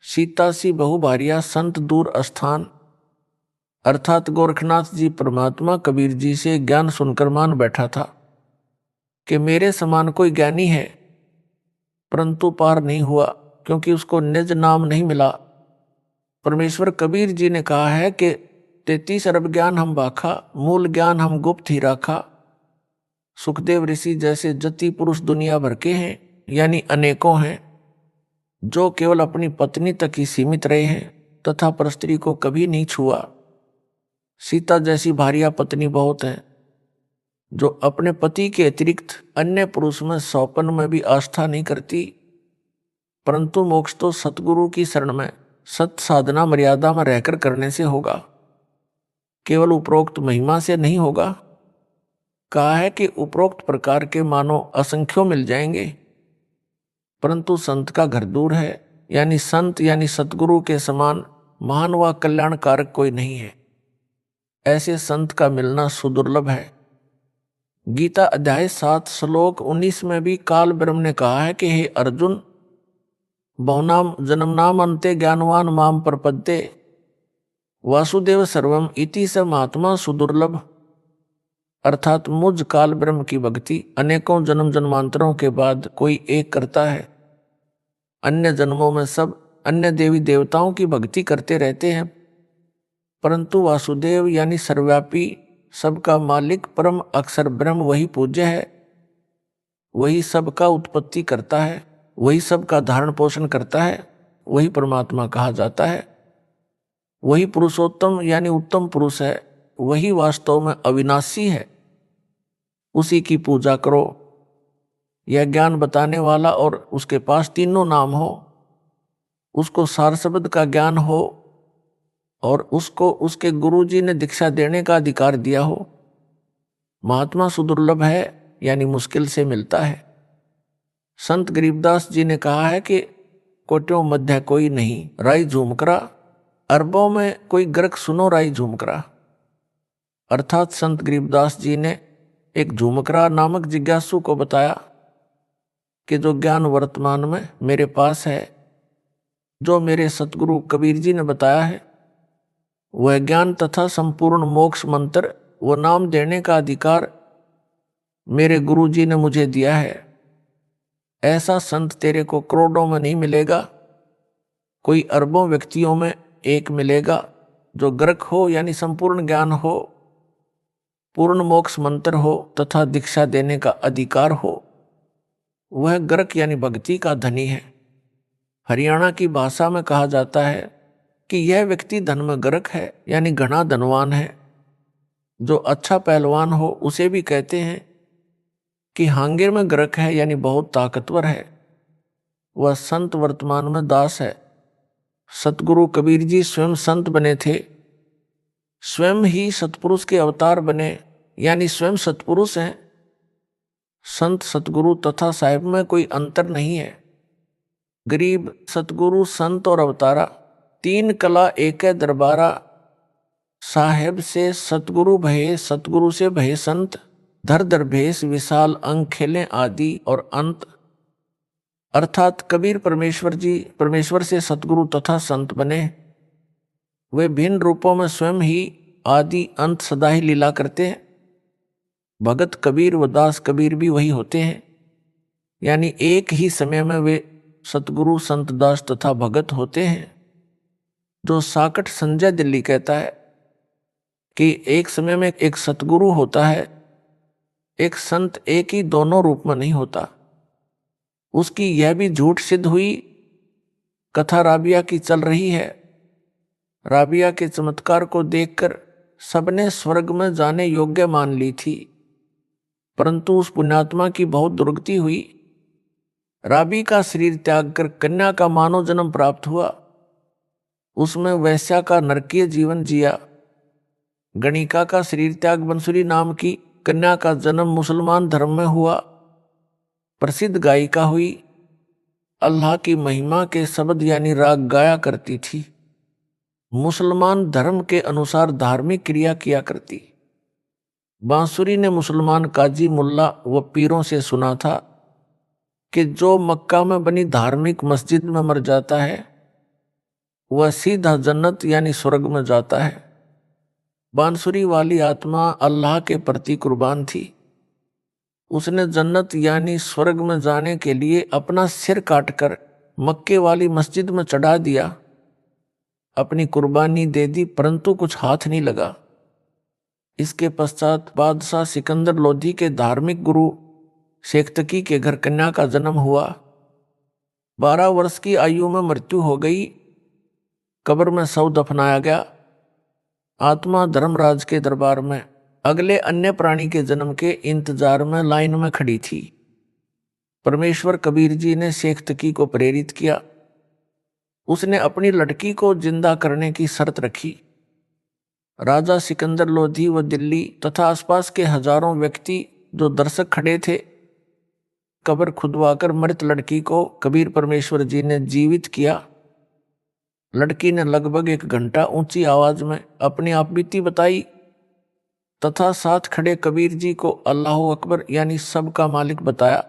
सीता सी बहु भारिया, संत दूर स्थान। अर्थात गोरखनाथ जी परमात्मा कबीर जी से ज्ञान सुनकर मान बैठा था कि मेरे समान कोई ज्ञानी है, परंतु पार नहीं हुआ। क्योंकि उसको निज नाम नहीं मिला। परमेश्वर कबीर जी ने कहा है कि 33 अरब ज्ञान हम बाखा, मूल ज्ञान हम गुप्त ही राखा। सुखदेव ऋषि जैसे जति पुरुष दुनिया भर के हैं, यानी अनेकों हैं, जो केवल अपनी पत्नी तक ही सीमित रहे हैं तथा परस्त्री को कभी नहीं छुआ। सीता जैसी भार्या पत्नी बहुत हैं, जो अपने पति के अतिरिक्त अन्य पुरुष में सौपन में भी आस्था नहीं करती। परंतु मोक्ष तो सतगुरु की शरण में सत साधना मर्यादा में रहकर करने से होगा, केवल उपरोक्त महिमा से नहीं होगा। कहा है कि उपरोक्त प्रकार के मानो असंख्यों मिल जाएंगे, परंतु संत का घर दूर है, यानी संत यानी सतगुरु के समान महान व कल्याणकारक कोई नहीं है। ऐसे संत का मिलना सुदुर्लभ है। गीता अध्याय 7 श्लोक 19 में भी काल ब्रह्म ने कहा है कि हे अर्जुन, बहुनाम जन्मनाम अन्ते ज्ञानवान माम प्रपद्ये वासुदेव सर्वम इति स महात्मा सुदुर्लभ। अर्थात मुझ काल ब्रह्म की भक्ति अनेकों जन्म जन्मांतरों के बाद कोई एक करता है। अन्य जन्मों में सब अन्य देवी देवताओं की भक्ति करते रहते हैं, परंतु वासुदेव यानी सर्वव्यापी सबका मालिक परम अक्षर ब्रह्म वही पूज्य है, वही सबका उत्पत्ति करता है, वही सबका धारण पोषण करता है, वही परमात्मा कहा जाता है। वही पुरुषोत्तम यानी उत्तम पुरुष है, वही वास्तव में अविनाशी है। उसी की पूजा करो। यह ज्ञान बताने वाला और उसके पास तीनों नाम हो, उसको सार शब्द का ज्ञान हो और उसको उसके गुरुजी ने दीक्षा देने का अधिकार दिया हो। महात्मा सुदुर्लभ है, यानी मुश्किल से मिलता है। संत गरीबदास जी ने कहा है कि कोटियों मध्य कोई नहीं राई झूमकरा, अरबों में कोई ग्रक सुनो राई झूमकरा। अर्थात संत गरीबदास जी ने एक झूमकरा नामक जिज्ञासु को बताया कि जो ज्ञान वर्तमान में मेरे पास है, जो मेरे सतगुरु कबीर जी ने बताया है, वह ज्ञान तथा संपूर्ण मोक्ष मंत्र व नाम देने का अधिकार मेरे गुरु जी ने मुझे दिया है। ऐसा संत तेरे को करोड़ों में नहीं मिलेगा, कोई अरबों व्यक्तियों में एक मिलेगा, जो ग्रक हो यानी संपूर्ण ज्ञान हो, पूर्ण मोक्ष मंत्र हो तथा दीक्षा देने का अधिकार हो। वह ग्रक यानी भक्ति का धनी है। हरियाणा की भाषा में कहा जाता है कि यह व्यक्ति धन में ग्रक है, यानी घना धनवान है। जो अच्छा पहलवान हो उसे भी कहते हैं कि हांगिर में ग्रक है, यानी बहुत ताकतवर है। वह संत वर्तमान में दास है। सतगुरु कबीर जी स्वयं संत बने थे, स्वयं ही सतपुरुष के अवतार बने, यानी स्वयं सतपुरुष हैं। संत सतगुरु तथा साहिब में कोई अंतर नहीं है। गरीब सतगुरु संत और अवतारा तीन कला एक दरबारा। साहेब से सतगुरु भये, सतगुरु से भये संत, धर धर भेष विशाल अंग खेलें आदि और अंत। अर्थात कबीर परमेश्वर से सतगुरु तथा संत बने। वे भिन्न रूपों में स्वयं ही आदि अंत सदा ही लीला करते हैं। भगत कबीर व दास कबीर भी वही होते हैं, यानी एक ही समय में वे सतगुरु संत दास तथा भगत होते हैं। जो साकट संजय दिल्ली कहता है कि एक समय में एक सतगुरु होता है, एक संत एक ही दोनों रूप में नहीं होता। उसकी यह भी झूठ सिद्ध हुई। कथा राबिया की चल रही है। राबिया के चमत्कार को देखकर सबने स्वर्ग में जाने योग्य मान ली थी, परंतु उस पुण्यात्मा की बहुत दुर्गति हुई। राबी का शरीर त्याग कर कन्या का मानव जन्म प्राप्त हुआ। उसमें वैश्या का नरकीय जीवन जिया। गणिका का शरीर त्याग बंसुरी नाम की कन्या का जन्म मुसलमान धर्म में हुआ। प्रसिद्ध गायिका हुई। अल्लाह की महिमा के शब्द यानी राग गाया करती थी। मुसलमान धर्म के अनुसार धार्मिक क्रिया किया करती। बांसुरी ने मुसलमान काजी मुल्ला व पीरों से सुना था कि जो मक्का में बनी धार्मिक मस्जिद में मर जाता है वह सीधा जन्नत यानी स्वर्ग में जाता है। बांसुरी वाली आत्मा अल्लाह के प्रति कुर्बान थी। उसने जन्नत यानी स्वर्ग में जाने के लिए अपना सिर काटकर मक्के वाली मस्जिद में चढ़ा दिया, अपनी कुर्बानी दे दी, परंतु कुछ हाथ नहीं लगा। इसके पश्चात बादशाह सिकंदर लोधी के धार्मिक गुरु शेख तकी के घर कन्या का जन्म हुआ। 12 वर्ष की आयु में मृत्यु हो गई। कब्र में शव दफनाया गया। आत्मा धर्मराज के दरबार में अगले अन्य प्राणी के जन्म के इंतजार में लाइन में खड़ी थी। परमेश्वर कबीर जी ने शेख तकी को प्रेरित किया। उसने अपनी लड़की को जिंदा करने की शर्त रखी। राजा सिकंदर लोधी व दिल्ली तथा आसपास के हजारों व्यक्ति जो दर्शक खड़े थे, कब्र खुदवाकर मृत लड़की को कबीर परमेश्वर जी ने जीवित किया। लड़की ने लगभग 1 घंटा ऊंची आवाज में अपनी आपबीती बताई तथा साथ खड़े कबीर जी को अल्लाह अकबर यानी सबका मालिक बताया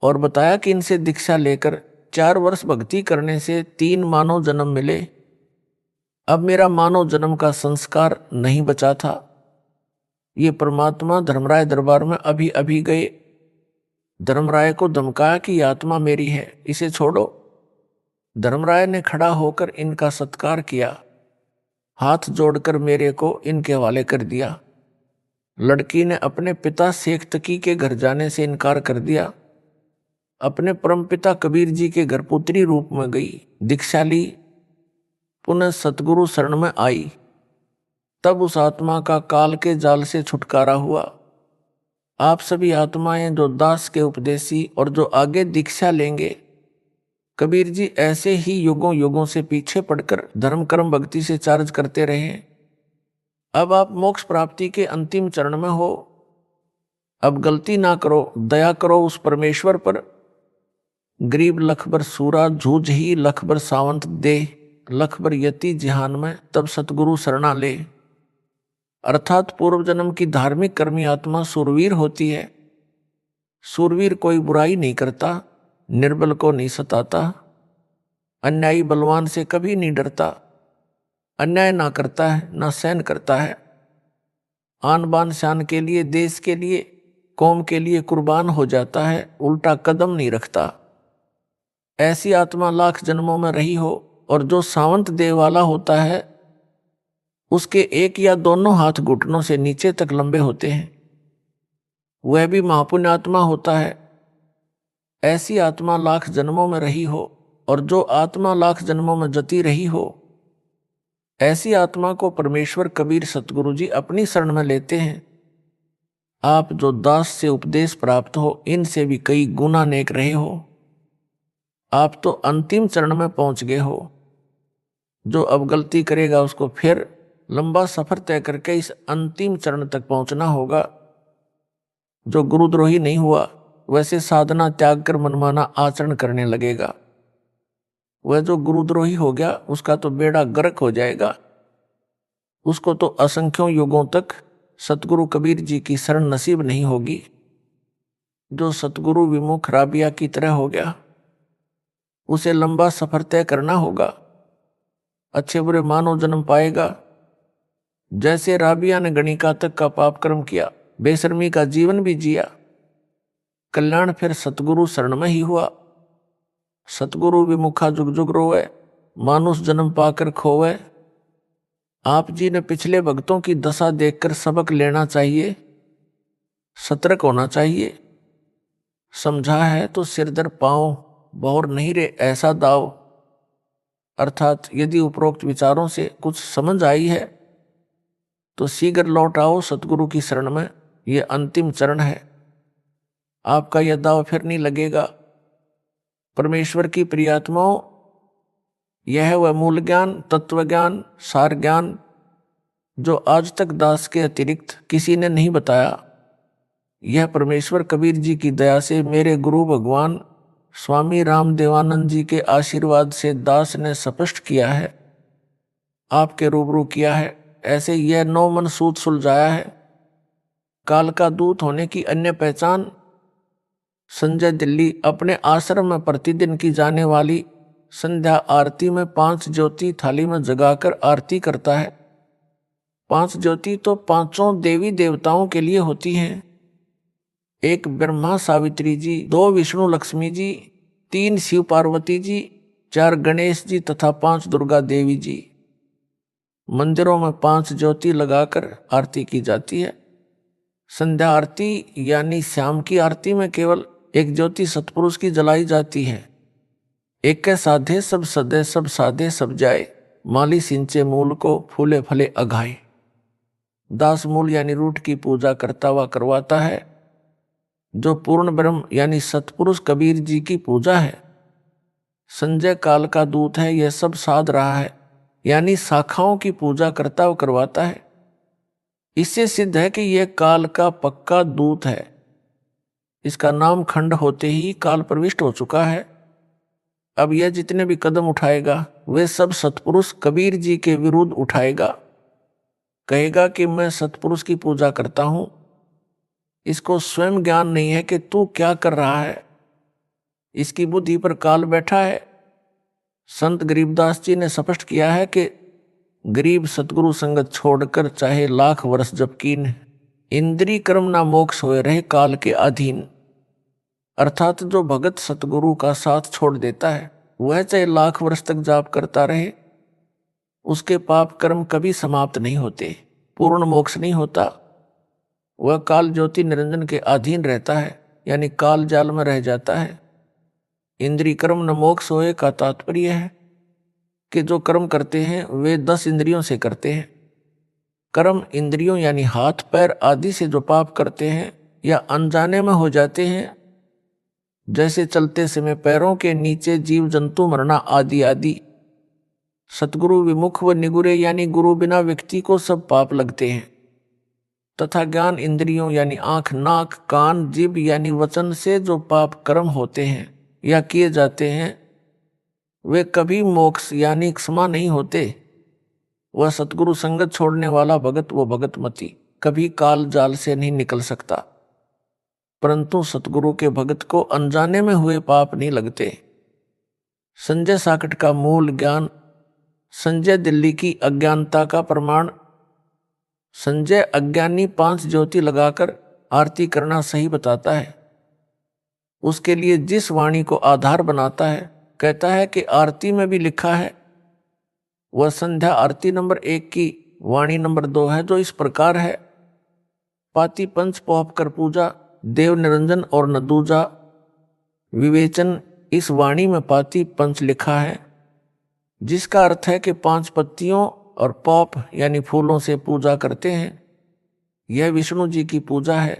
और बताया कि इनसे दीक्षा लेकर 4 वर्ष भक्ति करने से 3 मानव जन्म मिले। अब मेरा मानव जन्म का संस्कार नहीं बचा था। ये परमात्मा धर्मराय दरबार में अभी अभी गए। धर्मराय को धमकाया कि आत्मा मेरी है, इसे छोड़ो। धर्मराय ने खड़ा होकर इनका सत्कार किया, हाथ जोड़कर मेरे को इनके हवाले कर दिया। लड़की ने अपने पिता शेख तकी के घर जाने से इनकार कर दिया। अपने परमपिता कबीर जी के घर पुत्री रूप में गई, दीक्षा ली, पुनः सतगुरु शरण में आई। तब उस आत्मा का काल के जाल से छुटकारा हुआ। आप सभी आत्माएं जो दास के उपदेशी और जो आगे दीक्षा लेंगे, कबीर जी ऐसे ही युगों युगों से पीछे पड़कर धर्म कर्म भक्ति से चार्ज करते रहे। अब आप मोक्ष प्राप्ति के अंतिम चरण में हो। अब गलती ना करो, दया करो उस परमेश्वर पर। गरीब लखबर सूरा जूझ ही लखबर सावंत दे, लखबर यति जिहान में तब सतगुरु शरणा ले। अर्थात पूर्व जन्म की धार्मिक कर्मी आत्मा सूरवीर होती है। सूरवीर कोई बुराई नहीं करता, निर्बल को नहीं सताता, अन्यायी बलवान से कभी नहीं डरता, अन्याय ना करता है ना सहन करता है। आन बान शान के लिए, देश के लिए, कौम के लिए कुर्बान हो जाता है, उल्टा कदम नहीं रखता। ऐसी आत्मा लाख जन्मों में रही हो और जो सावंत देह वाला होता है उसके एक या दोनों हाथ घुटनों से नीचे तक लंबे होते हैं, वह भी महापुण्य आत्मा होता है। ऐसी आत्मा लाख जन्मों में रही हो और जो आत्मा लाख जन्मों में जती रही हो, ऐसी आत्मा को परमेश्वर कबीर सतगुरु जी अपनी शरण में लेते हैं। आप जो दास से उपदेश प्राप्त हो, इनसे भी कई गुना नेक रहे हो। आप तो अंतिम चरण में पहुंच गए हो। जो अब गलती करेगा उसको फिर लंबा सफर तय करके इस अंतिम चरण तक पहुंचना होगा। जो गुरुद्रोही नहीं हुआ वैसे साधना त्याग कर मनमाना आचरण करने लगेगा। वह जो गुरुद्रोही हो गया उसका तो बेड़ा गर्क हो जाएगा। उसको तो असंख्यों युगों तक सतगुरु कबीर जी की शरण नसीब नहीं होगी। जो सतगुरु विमुख राबिया की तरह हो गया, उसे लंबा सफर तय करना होगा, अच्छे बुरे मानव जन्म पाएगा। जैसे राबिया ने गणिका तक का पाप कर्म किया, बेशर्मी का जीवन भी जिया, कल्याण फिर सतगुरु शरण में ही हुआ। सतगुरु विमुखा जुग जुग रोवे, मानुष जन्म पाकर खोवे। आप जी ने पिछले भक्तों की दशा देखकर सबक लेना चाहिए, सतर्क होना चाहिए। समझा है तो सिर दर पांव, बहुर नहीं रे ऐसा दाव। अर्थात यदि उपरोक्त विचारों से कुछ समझ आई है तो शीघ्र लौट आओ सतगुरु की शरण में। यह अंतिम चरण है, आपका यह दाव फिर नहीं लगेगा। परमेश्वर की प्रियात्माओं, यह वह मूल ज्ञान, तत्व ज्ञान, सार ज्ञान जो आज तक दास के अतिरिक्त किसी ने नहीं बताया, यह परमेश्वर कबीर जी की दया से मेरे गुरु भगवान स्वामी रामदेवानंद जी के आशीर्वाद से दास ने स्पष्ट किया है, आपके रूबरू किया है। ऐसे यह 9 मन सूत सुलझाया है। काल का दूत होने की अन्य पहचान, संजय दिल्ली अपने आश्रम में प्रतिदिन की जाने वाली संध्या आरती में 5 ज्योति थाली में जगाकर आरती करता है। 5 ज्योति तो 5 देवी देवताओं के लिए होती हैं। एक ब्रह्मा सावित्री जी, 2 विष्णु लक्ष्मी जी, 3 शिव पार्वती जी, 4 गणेश जी तथा 5 दुर्गा देवी जी। मंदिरों में 5 ज्योति लगाकर आरती की जाती है। संध्या आरती यानी शाम की आरती में केवल एक ज्योति सतपुरुष की जलाई जाती है। एक के साधे सब सदे, सब साधे सब जाए, माली सिंचे मूल को, फूले फले अघाए। दास मूल यानी रूट की पूजा करता हुआ करवाता है। जो पूर्ण ब्रह्म यानी सतपुरुष कबीर जी की पूजा है। संजय काल का दूत है, यह सब साध रहा है, यानी शाखाओं की पूजा करता हुआ करवाता है। इससे सिद्ध है कि यह काल का पक्का दूत है। इसका नाम खंड होते ही काल प्रविष्ट हो चुका है। अब यह जितने भी कदम उठाएगा वे सब सतपुरुष कबीर जी के विरुद्ध उठाएगा। कहेगा कि मैं सतपुरुष की पूजा करता हूं। इसको स्वयं ज्ञान नहीं है कि तू क्या कर रहा है। इसकी बुद्धि पर काल बैठा है। संत गरीबदास जी ने स्पष्ट किया है कि गरीब सतगुरु संगत छोड़कर चाहे लाख वर्ष जब कीन, इंद्री कर्म ना मोक्ष होए रहे काल के अधीन। अर्थात जो भगत सतगुरु का साथ छोड़ देता है वह चाहे लाख वर्ष तक जाप करता रहे, उसके पाप कर्म कभी समाप्त नहीं होते, पूर्ण मोक्ष नहीं होता। वह काल ज्योति निरंजन के अधीन रहता है, यानी काल जाल में रह जाता है। इंद्री कर्म न मोक्ष होए का तात्पर्य है कि जो कर्म करते हैं वे 10 इंद्रियों से करते हैं। कर्म इंद्रियों यानी हाथ पैर आदि से जो पाप करते हैं या अनजाने में हो जाते हैं, जैसे चलते समय पैरों के नीचे जीव जंतु मरना आदि आदि। सतगुरु विमुख व निगुरे यानी गुरु बिना व्यक्ति को सब पाप लगते हैं। तथा ज्ञान इंद्रियों यानी आंख नाक कान जीभ यानी वचन से जो पाप कर्म होते हैं या किए जाते हैं वे कभी मोक्ष यानी क्षमा नहीं होते। वह सतगुरु संगत छोड़ने वाला भगत व भगतमती कभी काल जाल से नहीं निकल सकता। परंतु सतगुरु के भगत को अनजाने में हुए पाप नहीं लगते। संजय साकट का मूल ज्ञान संजय दिल्ली की अज्ञानता का प्रमाण। संजय अज्ञानी 5 ज्योति लगाकर आरती करना सही बताता है। उसके लिए जिस वाणी को आधार बनाता है, कहता है कि आरती में भी लिखा है। वह संध्या आरती नंबर 1 की वाणी नंबर 2 है, जो इस प्रकार है। पाती पंच पोप कर पूजा, देव निरंजन और न दूजा। विवेचन, इस वाणी में पाती पंच लिखा है, जिसका अर्थ है कि 5 पत्तियों और पॉप यानी फूलों से पूजा करते हैं। यह विष्णु जी की पूजा है।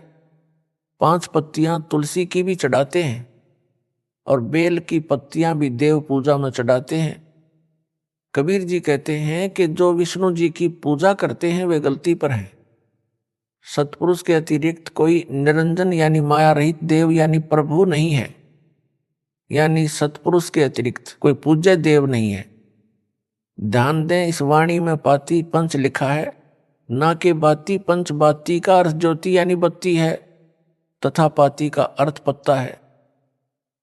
5 पत्तियां तुलसी की भी चढ़ाते हैं और बेल की पत्तियां भी देव पूजा में चढ़ाते हैं। कबीर जी कहते हैं कि जो विष्णु जी की पूजा करते हैं वे गलती पर हैं। सतपुरुष के अतिरिक्त कोई निरंजन यानी माया रहित देव यानी प्रभु नहीं है, यानी सतपुरुष के अतिरिक्त कोई पूज्य देव नहीं है। ध्यान दें, इस वाणी में पाती पंच लिखा है, ना कि बाती पंच। बाती का अर्थ ज्योति यानी बत्ती है तथा पाती का अर्थ पत्ता है।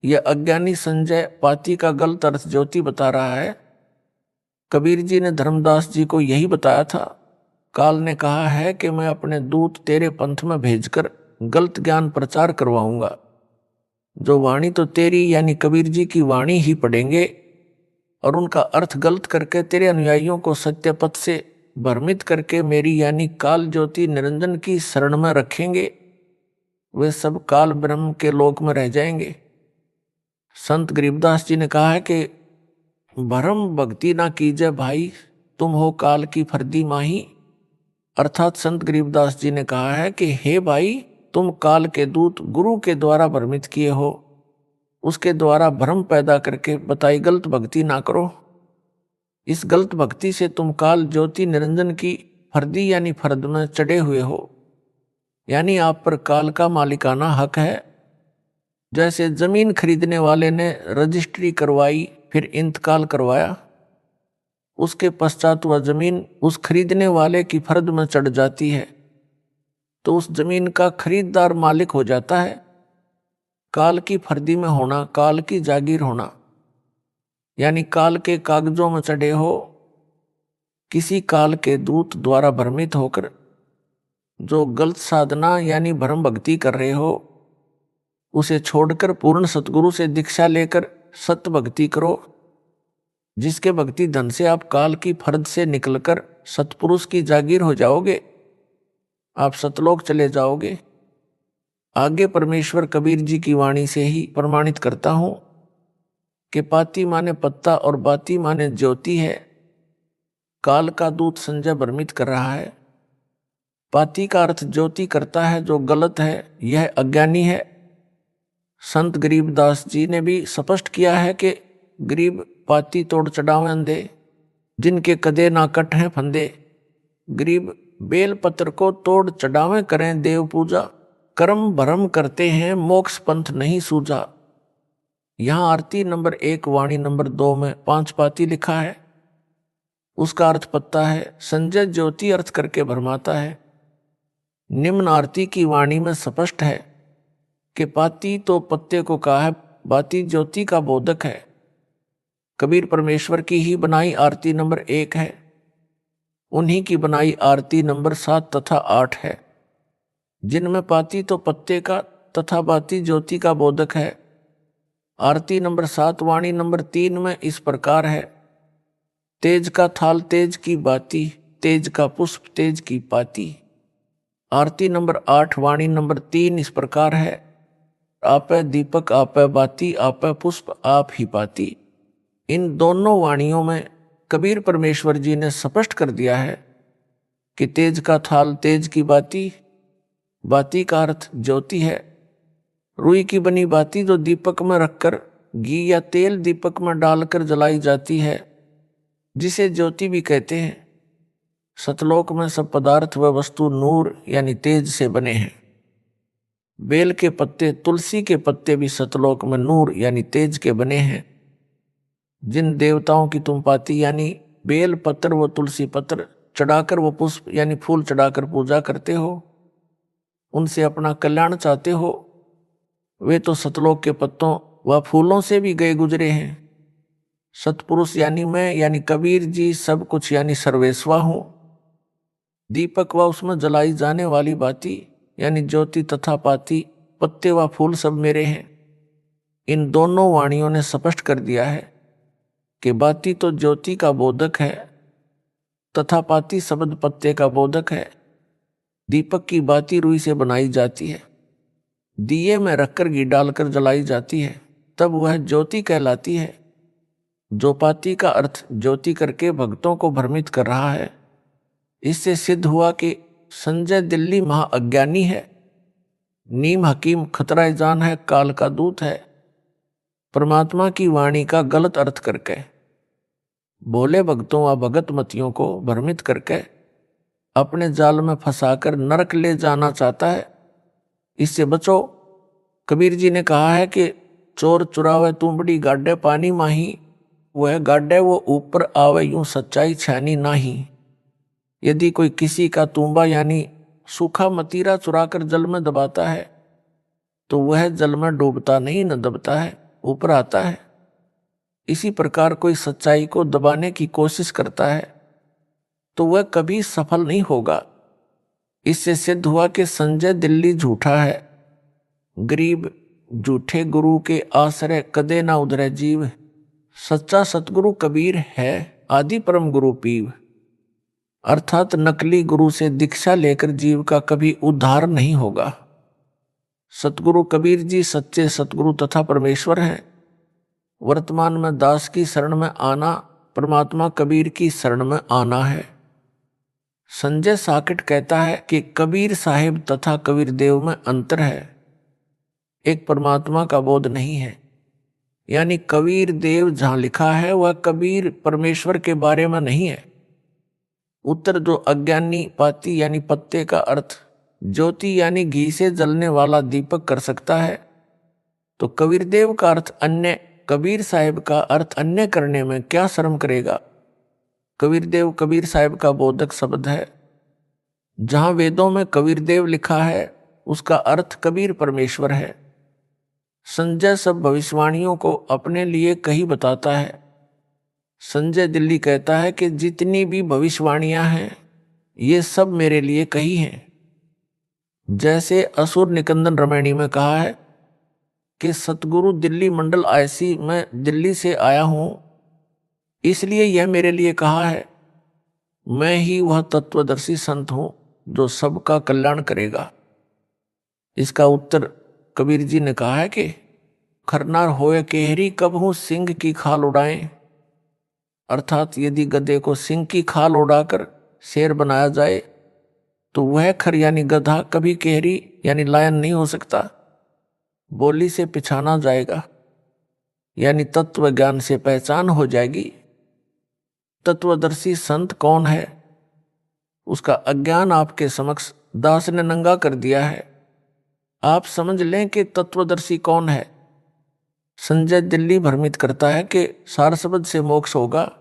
यह अज्ञानी संजय पाती का गलत अर्थ ज्योति बता रहा है। कबीर जी ने धर्मदास जी को यही बताया था। काल ने कहा है कि मैं अपने दूत तेरे पंथ में भेजकर गलत ज्ञान प्रचार करवाऊंगा। जो वाणी तो तेरी यानी कबीर जी की वाणी ही पढ़ेंगे और उनका अर्थ गलत करके तेरे अनुयायियों को सत्य पथ से भ्रमित करके मेरी यानी काल ज्योति निरंजन की शरण में रखेंगे, वे सब काल ब्रह्म के लोक में रह जाएंगे। संत गरीबदास जी ने कहा है कि भरम भक्ति ना कीजिए भाई, तुम हो काल की फर्दी माही। अर्थात संत गरीबदास जी ने कहा है कि हे भाई, तुम काल के दूत गुरु के द्वारा भ्रमित किए हो, उसके द्वारा भ्रम पैदा करके बताई गलत भक्ति ना करो। इस गलत भक्ति से तुम काल ज्योति निरंजन की फर्दी यानी फर्द में चढ़े हुए हो, यानी आप पर काल का मालिकाना हक है। जैसे जमीन खरीदने वाले ने रजिस्ट्री करवाई फिर इंतकाल करवाया, उसके पश्चात वह जमीन उस खरीदने वाले की फर्द में चढ़ जाती है तो उस जमीन का खरीददार मालिक हो जाता है। काल की फर्दी में होना, काल की जागीर होना, यानी काल के कागजों में चढ़े हो। किसी काल के दूत द्वारा भ्रमित होकर जो गलत साधना यानी भ्रम भक्ति कर रहे हो, उसे छोड़कर पूर्ण सतगुरु से दीक्षा लेकर सत्य भक्ति करो, जिसके भक्ति धन से आप काल की फर्द से निकलकर सतपुरुष की जागीर हो जाओगे, आप सतलोक चले जाओगे। आगे परमेश्वर कबीर जी की वाणी से ही प्रमाणित करता हूं कि पाती माने पत्ता और बाती माने ज्योति है। काल का दूत संजय भ्रमित कर रहा है। पाती का अर्थ ज्योति करता है, जो गलत है, यह अज्ञानी है। संत गरीबदास जी ने भी स्पष्ट किया है कि गरीब पाती तोड़ चढ़ावे अंधे, जिनके कदे ना कट हैं फंदे। गरीब बेल पत्र को तोड़ चढ़ावे करें देव पूजा, कर्म भरम करते हैं मोक्ष पंथ नहीं सूझा। यहां आरती नंबर 1 वाणी नंबर 2 में 5 पाती लिखा है। उसका अर्थ पत्ता है। संजय ज्योति अर्थ करके भरमाता है। निम्न आरती की वाणी में स्पष्ट है कि पाती तो पत्ते को कहा है, बाती ज्योति का बोधक है। कबीर परमेश्वर की ही बनाई आरती नंबर 1 है। उन्हीं की बनाई आरती नंबर 7 तथा 8 है, जिनमें पाती तो पत्ते का तथा बाती ज्योति का बोधक है। आरती नंबर 7 वाणी नंबर 3 में इस प्रकार है। तेज का थाल तेज की बाती, तेज का पुष्प तेज की पाती। आरती नंबर 8 वाणी नंबर 3 इस प्रकार है। आपे दीपक आपे बाती, आपे पुष्प आप ही पाती। इन दोनों वाणियों में कबीर परमेश्वर जी ने स्पष्ट कर दिया है कि तेज का थाल तेज की बाती, बाती का अर्थ ज्योति है। रुई की बनी बाती जो दीपक में रखकर घी या तेल दीपक में डालकर जलाई जाती है, जिसे ज्योति भी कहते हैं। सतलोक में सब पदार्थ व वस्तु नूर यानी तेज से बने हैं। बेल के पत्ते, तुलसी के पत्ते भी सतलोक में नूर यानी तेज के बने हैं। जिन देवताओं की तुम पाती यानी बेल पत्र व तुलसी पत्र चढ़ाकर वो पुष्प यानी फूल चढ़ाकर पूजा करते हो, उनसे अपना कल्याण चाहते हो, वे तो सतलोक के पत्तों व फूलों से भी गए गुजरे हैं। सतपुरुष यानी मैं यानी कबीर जी सब कुछ यानी सर्वेस्वा हूं। दीपक व उसमें जलाई जाने वाली बाती यानी ज्योति तथा पाती, पत्ते व फूल सब मेरे हैं। इन दोनों वाणियों ने स्पष्ट कर दिया है कि बाती तो ज्योति का बोधक है तथा पाती शब्द पत्ते का बोधक है। दीपक की बाती रुई से बनाई जाती है, दिए में रखकर घी डालकर जलाई जाती है, तब वह ज्योति कहलाती है। जो पाती का अर्थ ज्योति करके भक्तों को भ्रमित कर रहा है, इससे सिद्ध हुआ कि संजय दिल्ली महाअज्ञानी है। नीम हकीम खतरा जान है, काल का दूत है। परमात्मा की वाणी का गलत अर्थ करके भोले भक्तों व भगत मतियों को भ्रमित करके अपने जाल में फंसाकर नरक ले जाना चाहता है। इससे बचो। कबीर जी ने कहा है कि चोर चुरावे तुमड़ी गाड्डे पानी माही, वह गाड्डे वो ऊपर आवे यूं सच्चाई छानी नाही। यदि कोई किसी का तुम्बा यानी सूखा मतीरा चुराकर जल में दबाता है तो वह जल में डूबता नहीं, न दबता है, ऊपर आता है। इसी प्रकार कोई सच्चाई को दबाने की कोशिश करता है तो वह कभी सफल नहीं होगा। इससे सिद्ध हुआ कि संजय दिल्ली झूठा है। गरीब झूठे गुरु के आश्रय कदे ना उधरे जीव, सच्चा सतगुरु कबीर है आदि परम गुरु पीव। अर्थात नकली गुरु से दीक्षा लेकर जीव का कभी उद्धार नहीं होगा। सतगुरु कबीर जी सच्चे सतगुरु तथा परमेश्वर हैं। वर्तमान में दास की शरण में आना परमात्मा कबीर की शरण में आना है। संजय साकिट कहता है कि कबीर साहिब तथा कबीर देव में अंतर है, एक परमात्मा का बोध नहीं है। यानी कबीर देव जहां लिखा है वह कबीर परमेश्वर के बारे में नहीं है। उत्तर जो अज्ञानी पाती यानी पत्ते का अर्थ ज्योति यानी घी से जलने वाला दीपक कर सकता है, तो कबीर देव का अर्थ अन्य, कबीर साहिब का अर्थ अन्य करने में क्या शर्म करेगा। कबीर देव कबीर साहिब का बोधक शब्द है। जहां वेदों में कबीर देव लिखा है उसका अर्थ कबीर परमेश्वर है। संजय सब भविष्यवाणियों को अपने लिए कही बताता है। संजय दिल्ली कहता है कि जितनी भी भविष्यवाणियां हैं ये सब मेरे लिए कही हैं। जैसे असुर निकंदन रामायणी में कहा है कि सतगुरु दिल्ली मंडल आईसी मैं दिल्ली से आया हूं, इसलिए यह मेरे लिए कहा है। मैं ही वह तत्वदर्शी संत हूं जो सबका कल्याण करेगा। इसका उत्तर कबीर जी ने कहा है कि खरनार होए केहरी कब हूं सिंह की खाल उड़ाएं। अर्थात यदि गधे को सिंह की खाल उड़ाकर शेर बनाया जाए तो वह खर यानी गधा कभी केहरी यानी लायन नहीं हो सकता, बोली से पिछाना जाएगा, यानी तत्व ज्ञान से पहचान हो जाएगी। तत्वदर्शी संत कौन है, उसका अज्ञान आपके समक्ष दास ने नंगा कर दिया है। आप समझ लें कि तत्वदर्शी कौन है। संजय दिल्ली भ्रमित करता है कि सार शब्द से मोक्ष होगा।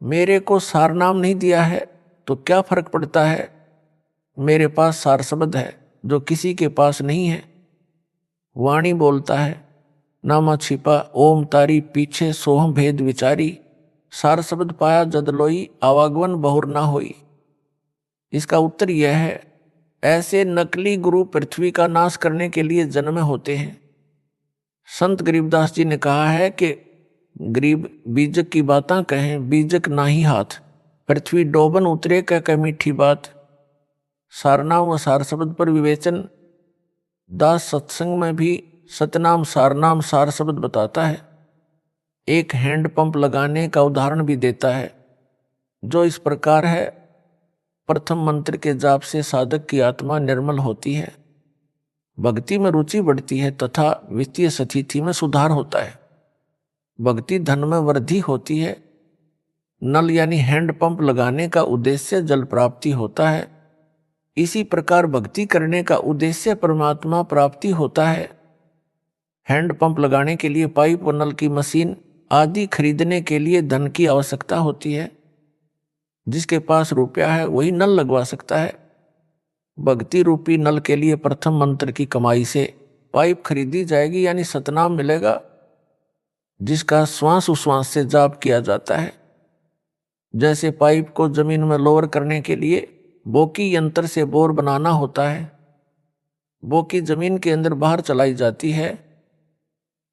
मेरे को सार नाम नहीं दिया है तो क्या फर्क पड़ता है। मेरे पास सार शब्द है जो किसी के पास नहीं है। वाणी बोलता है, नामा छिपा ओम तारी पीछे सोहम भेद विचारी, सार शब्द पाया जद लोई आवागवन बहुर ना होई। इसका उत्तर यह है, ऐसे नकली गुरु पृथ्वी का नाश करने के लिए जन्मे होते हैं। संत गरीबदास जी ने कहा है कि गरीब बीजक की बातां कहें बीजक नाही हाथ, पृथ्वी डोबन उतरे कह मीठी बात। सारनाम व सार शब्द पर विवेचन दास सत्संग में भी सतनाम सारनाम सार शब्द बताता है। एक हैंडपंप लगाने का उदाहरण भी देता है जो इस प्रकार है। प्रथम मंत्र के जाप से साधक की आत्मा निर्मल होती है, भक्ति में रुचि बढ़ती है तथा वित्तीय स्थिति में सुधार होता है। भक्ति धन में वृद्धि होती है। नल यानी हैंडपंप लगाने का उद्देश्य जल प्राप्ति होता है। इसी प्रकार भक्ति करने का उद्देश्य परमात्मा प्राप्ति होता है। हैंडपंप लगाने के लिए पाइप व नल की मशीन आदि खरीदने के लिए धन की आवश्यकता होती है। जिसके पास रुपया है वही नल लगवा सकता है। भक्ति रूपी नल के लिए प्रथम मंत्र की कमाई से पाइप खरीदी जाएगी, यानी सतनाम मिलेगा, जिसका श्वास उश्वास से जाप किया जाता है। जैसे पाइप को जमीन में लोअर करने के लिए बोकी यंत्र से बोर बनाना होता है। बोकी जमीन के अंदर बाहर चलाई जाती है।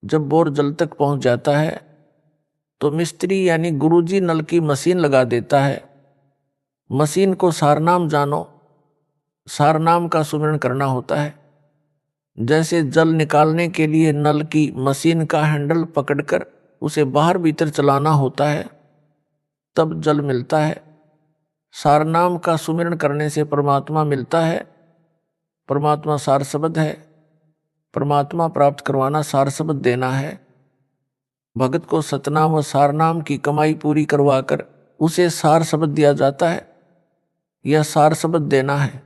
जब बोर जल तक पहुंच जाता है तो मिस्त्री यानी गुरुजी नल की मशीन लगा देता है। मशीन को सारनाम जानो, सारनाम का सुमिरन करना होता है। जैसे जल निकालने के लिए नल की मशीन का हैंडल पकड़कर उसे बाहर भीतर चलाना होता है, तब जल मिलता है। सारनाम का सुमिरन करने से परमात्मा मिलता है। परमात्मा सार शब्द है। परमात्मा प्राप्त करवाना सार शब्द देना है। भगत को सतनाम व सारनाम की कमाई पूरी करवाकर उसे सार शब्द दिया जाता है। यह सार शब्द देना है।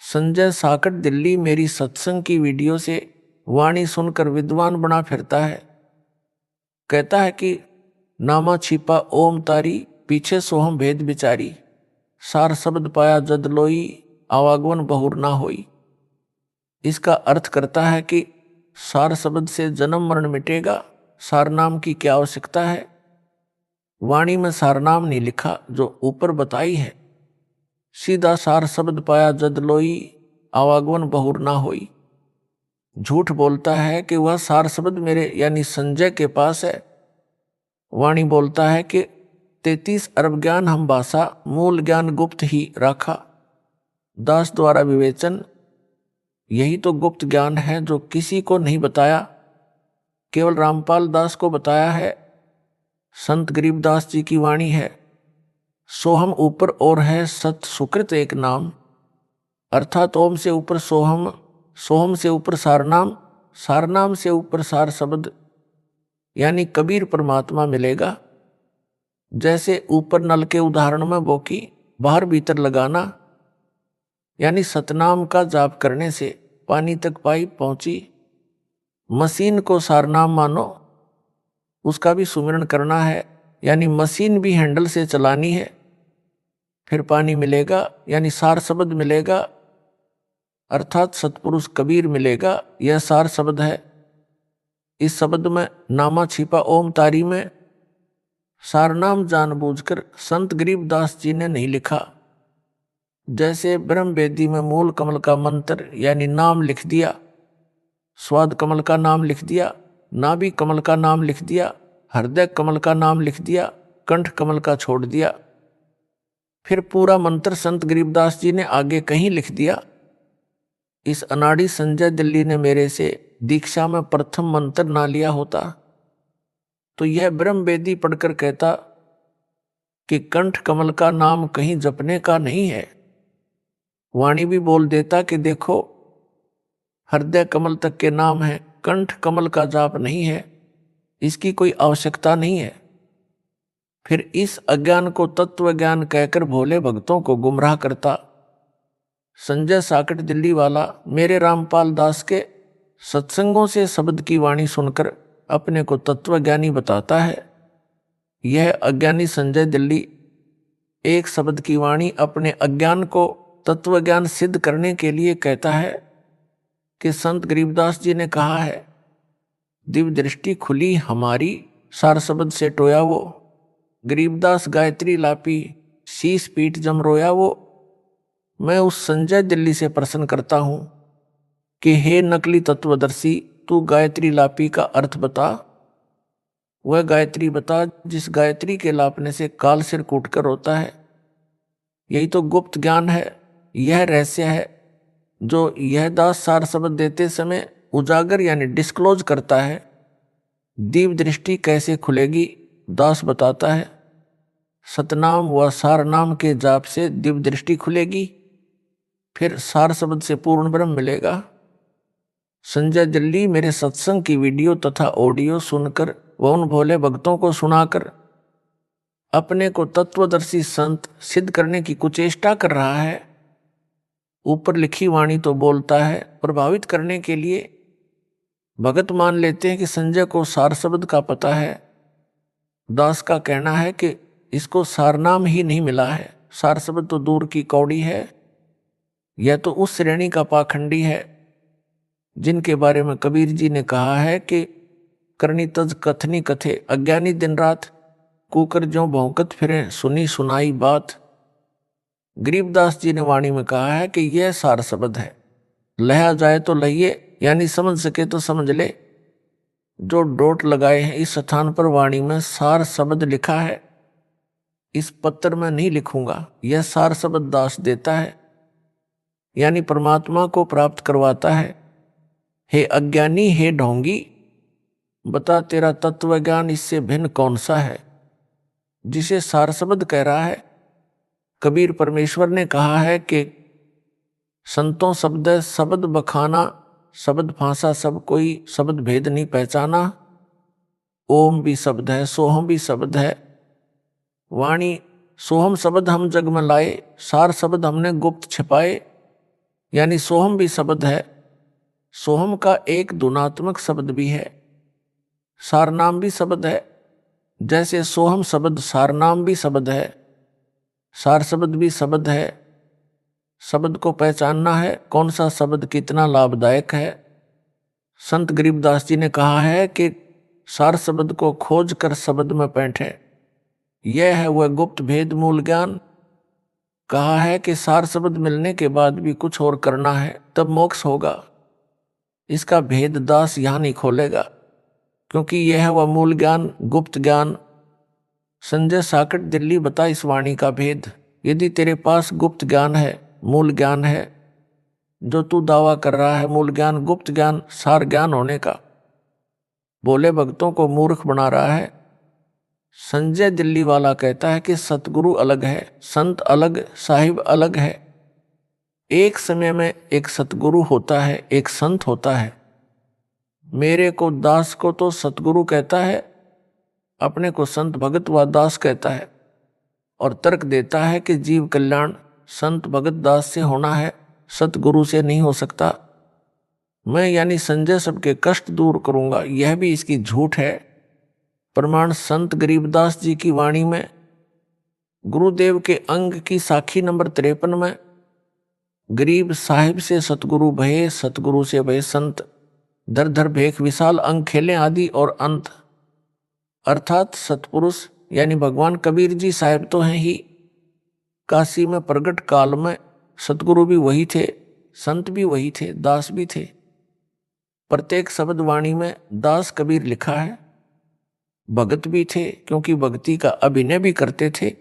संजय साकट दिल्ली मेरी सत्संग की वीडियो से वाणी सुनकर विद्वान बना फिरता है। कहता है कि नामा छिपा ओम तारी पीछे सोहम भेद बिचारी, सार शब्द पाया जद लोई आवागवन बहुर ना होई। इसका अर्थ करता है कि सार शब्द से जन्म मरण मिटेगा, सारनाम की क्या आवश्यकता है। वाणी में सारनाम नहीं लिखा जो ऊपर बताई है। सीधा सार शब्द पाया जद लोई आवागवन बहुर ना होई। झूठ बोलता है कि वह सार शब्द मेरे यानी संजय के पास है। वाणी बोलता है कि 33 अरब ज्ञान हम भाषा, मूल ज्ञान गुप्त ही राखा। दास द्वारा विवेचन, यही तो गुप्त ज्ञान है जो किसी को नहीं बताया, केवल रामपाल दास को बताया है। संत गरीबदास जी की वाणी है, सोहम ऊपर और है सत सुकृत एक नाम। अर्थात ओम से ऊपर सोहम, सोहम से ऊपर सारनाम, सारनाम से ऊपर सार शब्द, यानी कबीर परमात्मा मिलेगा। जैसे ऊपर नल के उदाहरण में बोकी बाहर भीतर लगाना, यानी सतनाम का जाप करने से पानी तक पाइप पहुंची। मशीन को सारनाम मानो, उसका भी सुमिरन करना है, यानी मशीन भी हैंडल से चलानी है, फिर पानी मिलेगा, यानी सार शब्द मिलेगा, अर्थात सतपुरुष कबीर मिलेगा। यह सार शब्द है। इस शब्द में नामा छिपा ओम तारी में सारनाम जानबूझकर संत गरीबदास जी ने नहीं लिखा। जैसे ब्रह्म वेदी में मूल कमल का मंत्र यानी नाम लिख दिया, स्वाद कमल का नाम लिख दिया, नाभि कमल का नाम लिख दिया, हृदय कमल का नाम लिख दिया, कंठ कमल का छोड़ दिया। फिर पूरा मंत्र संत गरीबदास जी ने आगे कहीं लिख दिया। इस अनाड़ी संजय दिल्ली ने मेरे से दीक्षा में प्रथम मंत्र ना लिया होता तो यह ब्रह्म वेदी पढ़कर कहता कि कंठ कमल का नाम कहीं जपने का नहीं है। वाणी भी बोल देता कि देखो हृदय कमल तक के नाम है, कंठ कमल का जाप नहीं है, इसकी कोई आवश्यकता नहीं है। फिर इस अज्ञान को तत्व ज्ञान कहकर भोले भक्तों को गुमराह करता। संजय साकट दिल्ली वाला मेरे रामपाल दास के सत्संगों से शब्द की वाणी सुनकर अपने को तत्वज्ञानी बताता है। यह अज्ञानी संजय दिल्ली एक शब्द की वाणी अपने अज्ञान को तत्वज्ञान सिद्ध करने के लिए कहता है कि संत गरीबदास जी ने कहा है, दिव्य दृष्टि खुली हमारी, सार शब्द से टोया वो, गरीबदास गायत्री लापी, शीश पीठ जम रोया वो। मैं उस संजय दिल्ली से प्रश्न करता हूं कि हे नकली तत्वदर्शी, तू गायत्री लापी का अर्थ बता। वह गायत्री बता जिस गायत्री के लापने से काल सिर कूटकर होता है। यही तो गुप्त ज्ञान है, यह रहस्य है जो यह दास सार शब्द देते समय उजागर यानी डिस्क्लोज करता है। दिव्य दृष्टि कैसे खुलेगी, दास बताता है, सतनाम व सार नाम के जाप से दिव्य दृष्टि खुलेगी, फिर सार शब्द से पूर्ण ब्रह्म मिलेगा। संजय दिल्ली मेरे सत्संग की वीडियो तथा ऑडियो सुनकर व उन भोले भक्तों को सुनाकर अपने को तत्वदर्शी संत सिद्ध करने की कुचेष्टा कर रहा है। ऊपर लिखी वाणी तो बोलता है, प्रभावित करने के लिए भगत मान लेते हैं कि संजय को सार शब्द का पता है। दास का कहना है कि इसको सार नाम ही नहीं मिला है, सार शब्द तो दूर की कौड़ी है। यह तो उस श्रेणी का पाखंडी है जिनके बारे में कबीर जी ने कहा है कि करनी तज कथनी कथे, अज्ञानी दिन रात कुकर ज्यों भौंकत फिरे, सुनी सुनाई बात। गरीबदास जी ने वाणी में कहा है कि यह सार शब्द है, लहा जाए तो लहिए, यानी समझ सके तो समझ ले। जो डोट लगाए हैं इस स्थान पर वाणी में सार शब्द लिखा है, इस पत्र में नहीं लिखूंगा। यह सार शब्द दास देता है, यानी परमात्मा को प्राप्त करवाता है। हे अज्ञानी, हे ढोंगी, बता तेरा तत्व ज्ञान इससे भिन्न कौन सा है जिसे सार शब्द कह रहा है। कबीर परमेश्वर ने कहा है कि संतों शब्द शब्द बखाना, शब्द फांसा सब कोई, शब्द भेद नहीं पहचाना। ओम भी शब्द है, सोहम भी शब्द है। वाणी सोहम शब्द हम जग में लाए, सार शब्द हमने गुप्त छिपाए, यानी सोहम भी शब्द है। सोहम का एक गुणात्मक शब्द भी है, सार नाम भी शब्द है। जैसे सोहम शब्द सार नाम भी शब्द है, सार शब्द भी शब्द है। शब्द को पहचानना है, कौन सा शब्द कितना लाभदायक है। संत गरीबदास जी ने कहा है कि सार शब्द को खोज कर शब्द में बैठे, यह है वह गुप्त भेद मूल ज्ञान। कहा है कि सार शब्द मिलने के बाद भी कुछ और करना है, तब मोक्ष होगा। इसका भेद दास यहाँ नहीं खोलेगा, क्योंकि यह है वह मूल ज्ञान, गुप्त ज्ञान। संजय साकट दिल्ली बता इस वाणी का भेद। यदि तेरे पास गुप्त ज्ञान है, मूल ज्ञान है, जो तू दावा कर रहा है मूल ज्ञान, गुप्त ज्ञान, सार ज्ञान होने का, भोले भक्तों को मूर्ख बना रहा है। संजय दिल्ली वाला कहता है कि सतगुरु अलग है, संत अलग, साहिब अलग है। एक समय में एक सतगुरु होता है, एक संत होता है। मेरे को दास को तो सतगुरु कहता है, अपने को संत भगत व दास कहता है, और तर्क देता है कि जीव कल्याण संत भगत दास से होना है, सतगुरु से नहीं हो सकता। मैं यानी संजय सबके कष्ट दूर करूंगा, यह भी इसकी झूठ है। प्रमाण संत गरीबदास जी की वाणी में गुरुदेव के अंग की साखी नंबर 53 में, गरीब साहिब से सतगुरु भये, सतगुरु से भये संत, धर धर भेख विशाल अंग खेले आदि और अंत। अर्थात सतपुरुष यानी भगवान कबीर जी साहिब तो हैं ही। काशी में प्रगट काल में सतगुरु भी वही थे, संत भी वही थे, दास भी थे। प्रत्येक शब्द वाणी में दास कबीर लिखा है। भगत भी थे क्योंकि भक्ति का अभिनय भी करते थे।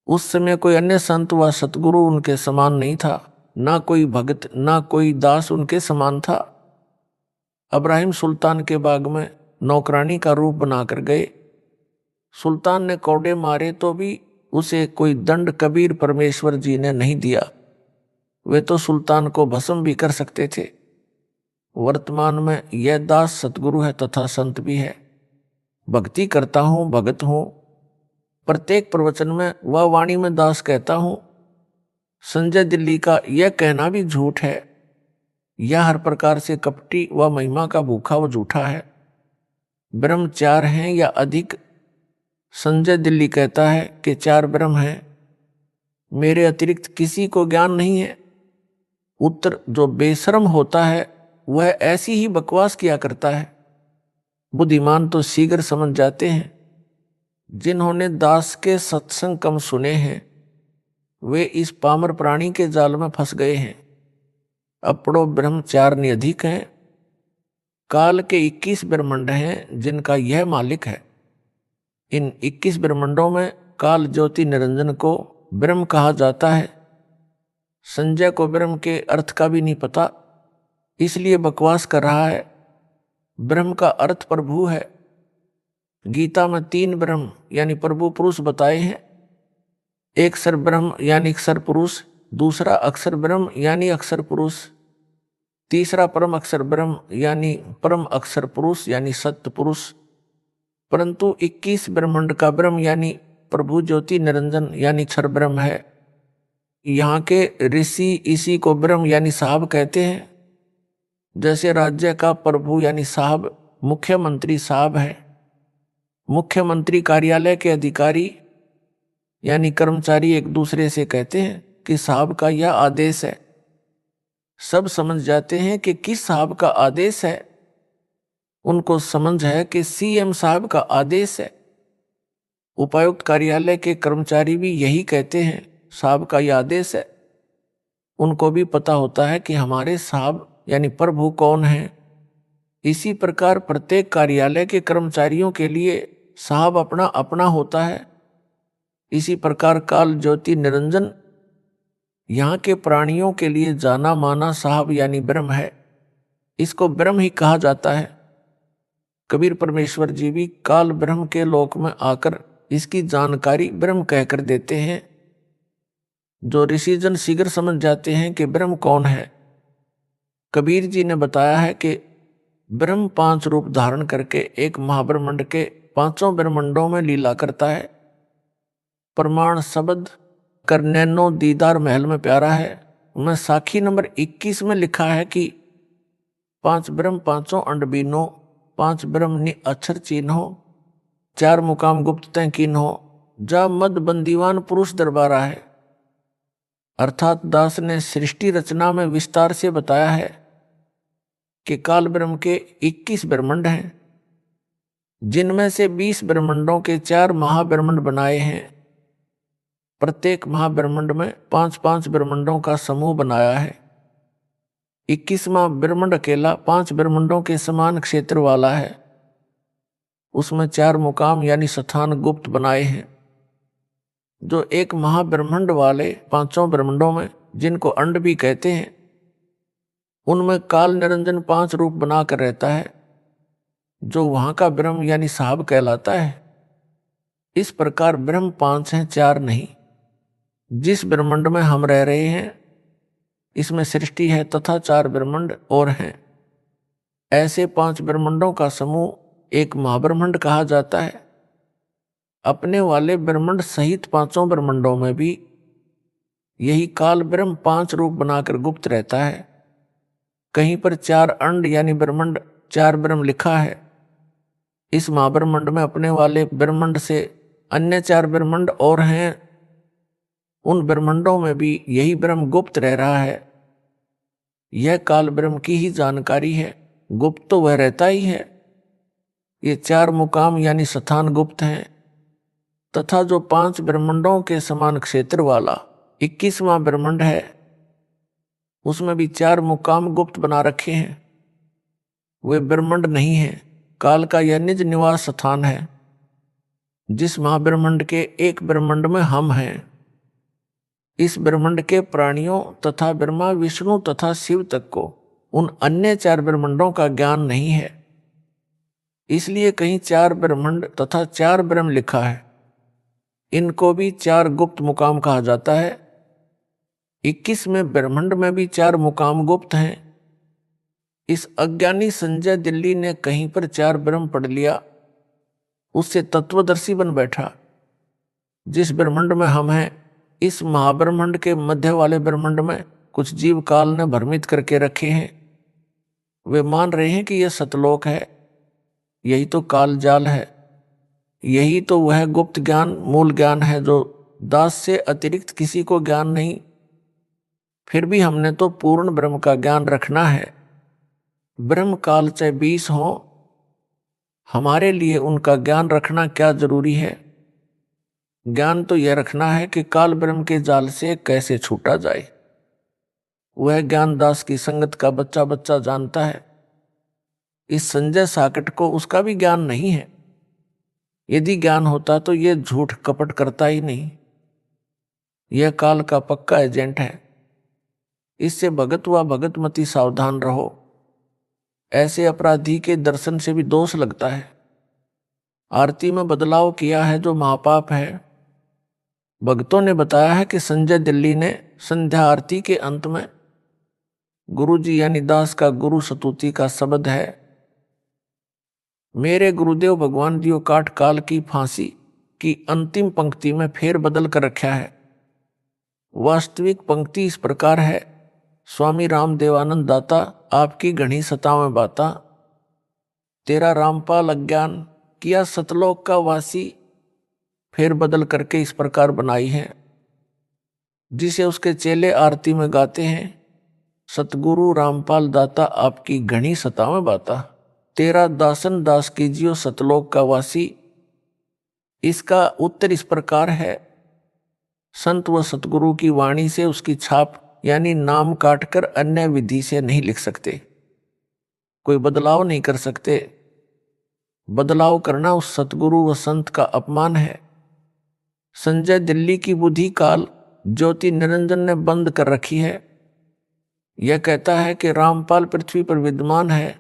उस समय कोई अन्य संत व सतगुरु उनके समान नहीं था, ना कोई भगत ना कोई दास उनके समान था। इब्राहिम सुल्तान के बाग में नौकरानी का रूप बनाकर गए। सुल्तान ने कौड़े मारे तो भी उसे कोई दंड कबीर परमेश्वर जी ने नहीं दिया। वे तो सुल्तान को भस्म भी कर सकते थे। वर्तमान में यह दास सतगुरु है तथा संत भी है। भक्ति करता हूं, भगत हूं। प्रत्येक प्रवचन में वह वाणी में दास कहता हूं। संजय दिल्ली का यह कहना भी झूठ है। यह हर प्रकार से कपटी व महिमा का भूखा व झूठा है। ब्रह्म 4 हैं या अधिक। संजय दिल्ली कहता है कि 4 ब्रह्म हैं, मेरे अतिरिक्त किसी को ज्ञान नहीं है। उत्तर जो बेशर्म होता है वह ऐसी ही बकवास किया करता है। बुद्धिमान तो शीघ्र समझ जाते हैं। जिन्होंने दास के सत्संग कम सुने हैं वे इस पामर प्राणी के जाल में फंस गए हैं। अपड़ो ब्रह्म 4 नहीं अधिक हैं। काल के 21 ब्रह्मांड हैं जिनका यह मालिक है। इन 21 ब्रह्मांडों में काल ज्योति निरंजन को ब्रह्म कहा जाता है। संजय को ब्रह्म के अर्थ का भी नहीं पता, इसलिए बकवास कर रहा है। ब्रह्म का अर्थ प्रभु है। गीता में 3 ब्रह्म यानी प्रभु पुरुष बताए हैं। एक सर ब्रह्म यानी अक्षर पुरुष, दूसरा अक्षर ब्रह्म यानी अक्षर पुरुष, तीसरा परम अक्षर ब्रह्म यानी परम अक्षर पुरुष यानी सत्य पुरुष। परंतु 21 ब्रह्मांड का ब्रह्म यानी प्रभु ज्योति निरंजन यानी क्षर ब्रह्म है। यहाँ के ऋषि इसी को ब्रह्म यानी साहब कहते हैं। जैसे राज्य का प्रभु यानी साहब मुख्यमंत्री साहब है। मुख्यमंत्री कार्यालय के अधिकारी यानी कर्मचारी एक दूसरे से कहते हैं कि साहब का यह आदेश है। सब समझ जाते हैं कि किस साहब का आदेश है। उनको समझ है कि सीएम साहब का आदेश है। उपायुक्त कार्यालय के कर्मचारी भी यही कहते हैं, साहब का यह आदेश है। उनको भी पता होता है कि हमारे साहब यानी प्रभु कौन है। इसी प्रकार प्रत्येक कार्यालय के कर्मचारियों के लिए साहब अपना अपना होता है। इसी प्रकार काल ज्योति निरंजन यहाँ के प्राणियों के लिए जाना माना साहब यानी ब्रह्म है। इसको ब्रह्म ही कहा जाता है। कबीर परमेश्वर जी भी काल ब्रह्म के लोक में आकर इसकी जानकारी ब्रह्म कहकर देते हैं। जो ऋषिजन शीघ्र समझ जाते हैं कि ब्रह्म कौन है। कबीर जी ने बताया है कि ब्रह्म 5 रूप धारण करके एक महाब्रह्मंड के 5 ब्रह्मंडों में लीला करता है। प्रमाण शब्द कर नैनो दीदार महल में प्यारा है मैं साखी नंबर 21 में लिखा है कि 5 ब्रह्म 5 अंड बीनो, 5 ब्रह्म नि अक्षर चिन्हो, 4 मुकाम गुप्त तय किन्हो, जा मद बंदीवान पुरुष दरबारा है। अर्थात दास ने सृष्टि रचना में विस्तार से बताया है कि काल ब्रह्म के 21 ब्रह्मांड हैं, जिनमें से 20 ब्रह्मांडों के 4 महाब्रह्मांड बनाए हैं। प्रत्येक महाब्रह्मांड में 5-5 ब्रह्मांडों का समूह बनाया है। 21वां ब्रह्मांड अकेला 5 ब्रह्मांडों के समान क्षेत्र वाला है। उसमें 4 मुकाम यानी स्थान गुप्त बनाए हैं। जो एक महाब्रह्मांड वाले 5 ब्रह्मांडों में, जिनको अंड भी कहते हैं, उनमें काल निरंजन 5 रूप बनाकर रहता है, जो वहां का ब्रह्म यानी साहब कहलाता है। इस प्रकार ब्रह्म 5 हैं, 4 नहीं। जिस ब्रह्मांड में हम रह रहे हैं इसमें सृष्टि है तथा 4 ब्रह्मांड और हैं। ऐसे 5 ब्रह्मांडों का समूह एक महाब्रह्मांड कहा जाता है। अपने वाले ब्रह्मांड सहित 5 ब्रह्मांडों में भी यही काल ब्रह्म 5 रूप बनाकर गुप्त रहता है। कहीं पर 4 अंड यानी ब्रह्मांड 4 ब्रह्म लिखा है। इस महाब्रह्मांड में अपने वाले ब्रह्मांड से अन्य 4 ब्रह्मांड और हैं। उन ब्रह्मांडों में भी यही ब्रह्म गुप्त रह रहा है। यह काल ब्रह्म की ही जानकारी है। गुप्त तो वह रहता ही है। ये 4 मुकाम यानी स्थान गुप्त हैं तथा जो 5 ब्रह्मांडों के समान क्षेत्र वाला 21वां ब्रह्मांड है, उसमें भी 4 मुकाम गुप्त बना रखे हैं। वे ब्रह्मांड नहीं है। काल का यह निज निवास स्थान है। जिस महाब्रह्मांड के एक ब्रह्मांड में हम हैं, इस ब्रह्मांड के प्राणियों तथा ब्रह्मा विष्णु तथा शिव तक को उन अन्य 4 ब्रह्मांडों का ज्ञान नहीं है। इसलिए कहीं 4 ब्रह्मांड तथा 4 ब्रह्म लिखा है। इनको भी 4 गुप्त मुकाम कहा जाता है। 21वें ब्रह्मांड में भी 4 मुकाम गुप्त हैं। इस अज्ञानी संजय दिल्ली ने कहीं पर 4 ब्रह्म पढ़ लिया, उससे तत्वदर्शी बन बैठा। जिस ब्रह्मांड में हम हैं, इस महाब्रह्मांड के मध्य वाले ब्रह्मांड में कुछ जीव काल ने भ्रमित करके रखे हैं। वे मान रहे हैं कि यह सतलोक है। यही तो काल जाल है। यही तो वह गुप्त ज्ञान, मूल ज्ञान है जो दास से अतिरिक्त किसी को ज्ञान नहीं। फिर भी हमने तो पूर्ण ब्रह्म का ज्ञान रखना है। ब्रह्म काल चाहे 20 हो, हमारे लिए उनका ज्ञान रखना क्या जरूरी है? ज्ञान तो यह रखना है कि काल ब्रह्म के जाल से कैसे छूटा जाए। वह ज्ञान दास की संगत का बच्चा बच्चा जानता है। इस संजय साकट को उसका भी ज्ञान नहीं है। यदि ज्ञान होता तो यह झूठ कपट करता ही नहीं। यह काल का पक्का एजेंट है। इससे भगत व भगतमती सावधान रहो। ऐसे अपराधी के दर्शन से भी दोष लगता है। आरती में बदलाव किया है जो महापाप है। भक्तों ने बताया है कि संजय दिल्ली ने संध्या आरती के अंत में गुरु जी यानी दास का गुरु स्तुति का शब्द है, मेरे गुरुदेव भगवान दियो काट काल की फांसी, की अंतिम पंक्ति में फेर बदल कर रखा है। वास्तविक पंक्ति इस प्रकार है, स्वामी रामदेवानंद दाता आपकी घनी सतावें बाता, तेरा रामपाल अज्ञान किया सतलोक का वासी। फेर बदल करके इस प्रकार बनाई है, जिसे उसके चेले आरती में गाते हैं, सतगुरु रामपाल दाता आपकी घनी सतावें बाता, तेरा दासन दास कीजियो सतलोक का वासी। इसका उत्तर इस प्रकार है, संत व सतगुरु की वाणी से उसकी छाप यानी नाम काटकर अन्य विधि से नहीं लिख सकते। कोई बदलाव नहीं कर सकते। बदलाव करना उस सतगुरु व संत का अपमान है। संजय दिल्ली की बुद्धि काल ज्योति निरंजन ने बंद कर रखी है। यह कहता है कि रामपाल पृथ्वी पर विद्यमान है,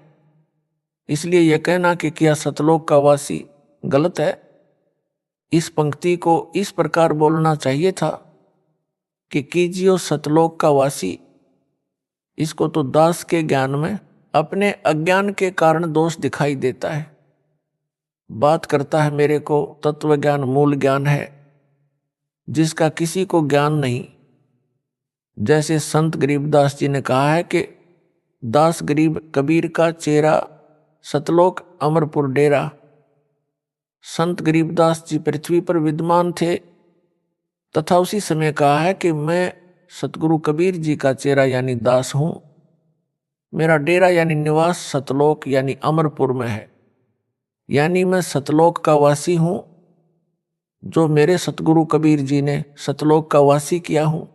इसलिए यह कहना कि क्या सतलोक का वासी गलत है। इस पंक्ति को इस प्रकार बोलना चाहिए था कि कीजियो सतलोक का वासी। इसको तो दास के ज्ञान में अपने अज्ञान के कारण दोष दिखाई देता है। बात करता है मेरे को तत्व ज्ञान मूल ज्ञान है, जिसका किसी को ज्ञान नहीं। जैसे संत गरीबदास जी ने कहा है कि दास गरीब कबीर का चेहरा, सतलोक अमरपुर डेरा। संत गरीबदास जी पृथ्वी पर विद्यमान थे तथा उसी समय कहा है कि मैं सतगुरु कबीर जी का चेहरा यानी दास हूं। मेरा डेरा यानी निवास सतलोक यानी अमरपुर में है, यानी मैं सतलोक का वासी हूं, जो मेरे सतगुरु कबीर जी ने सतलोक का वासी किया हूं।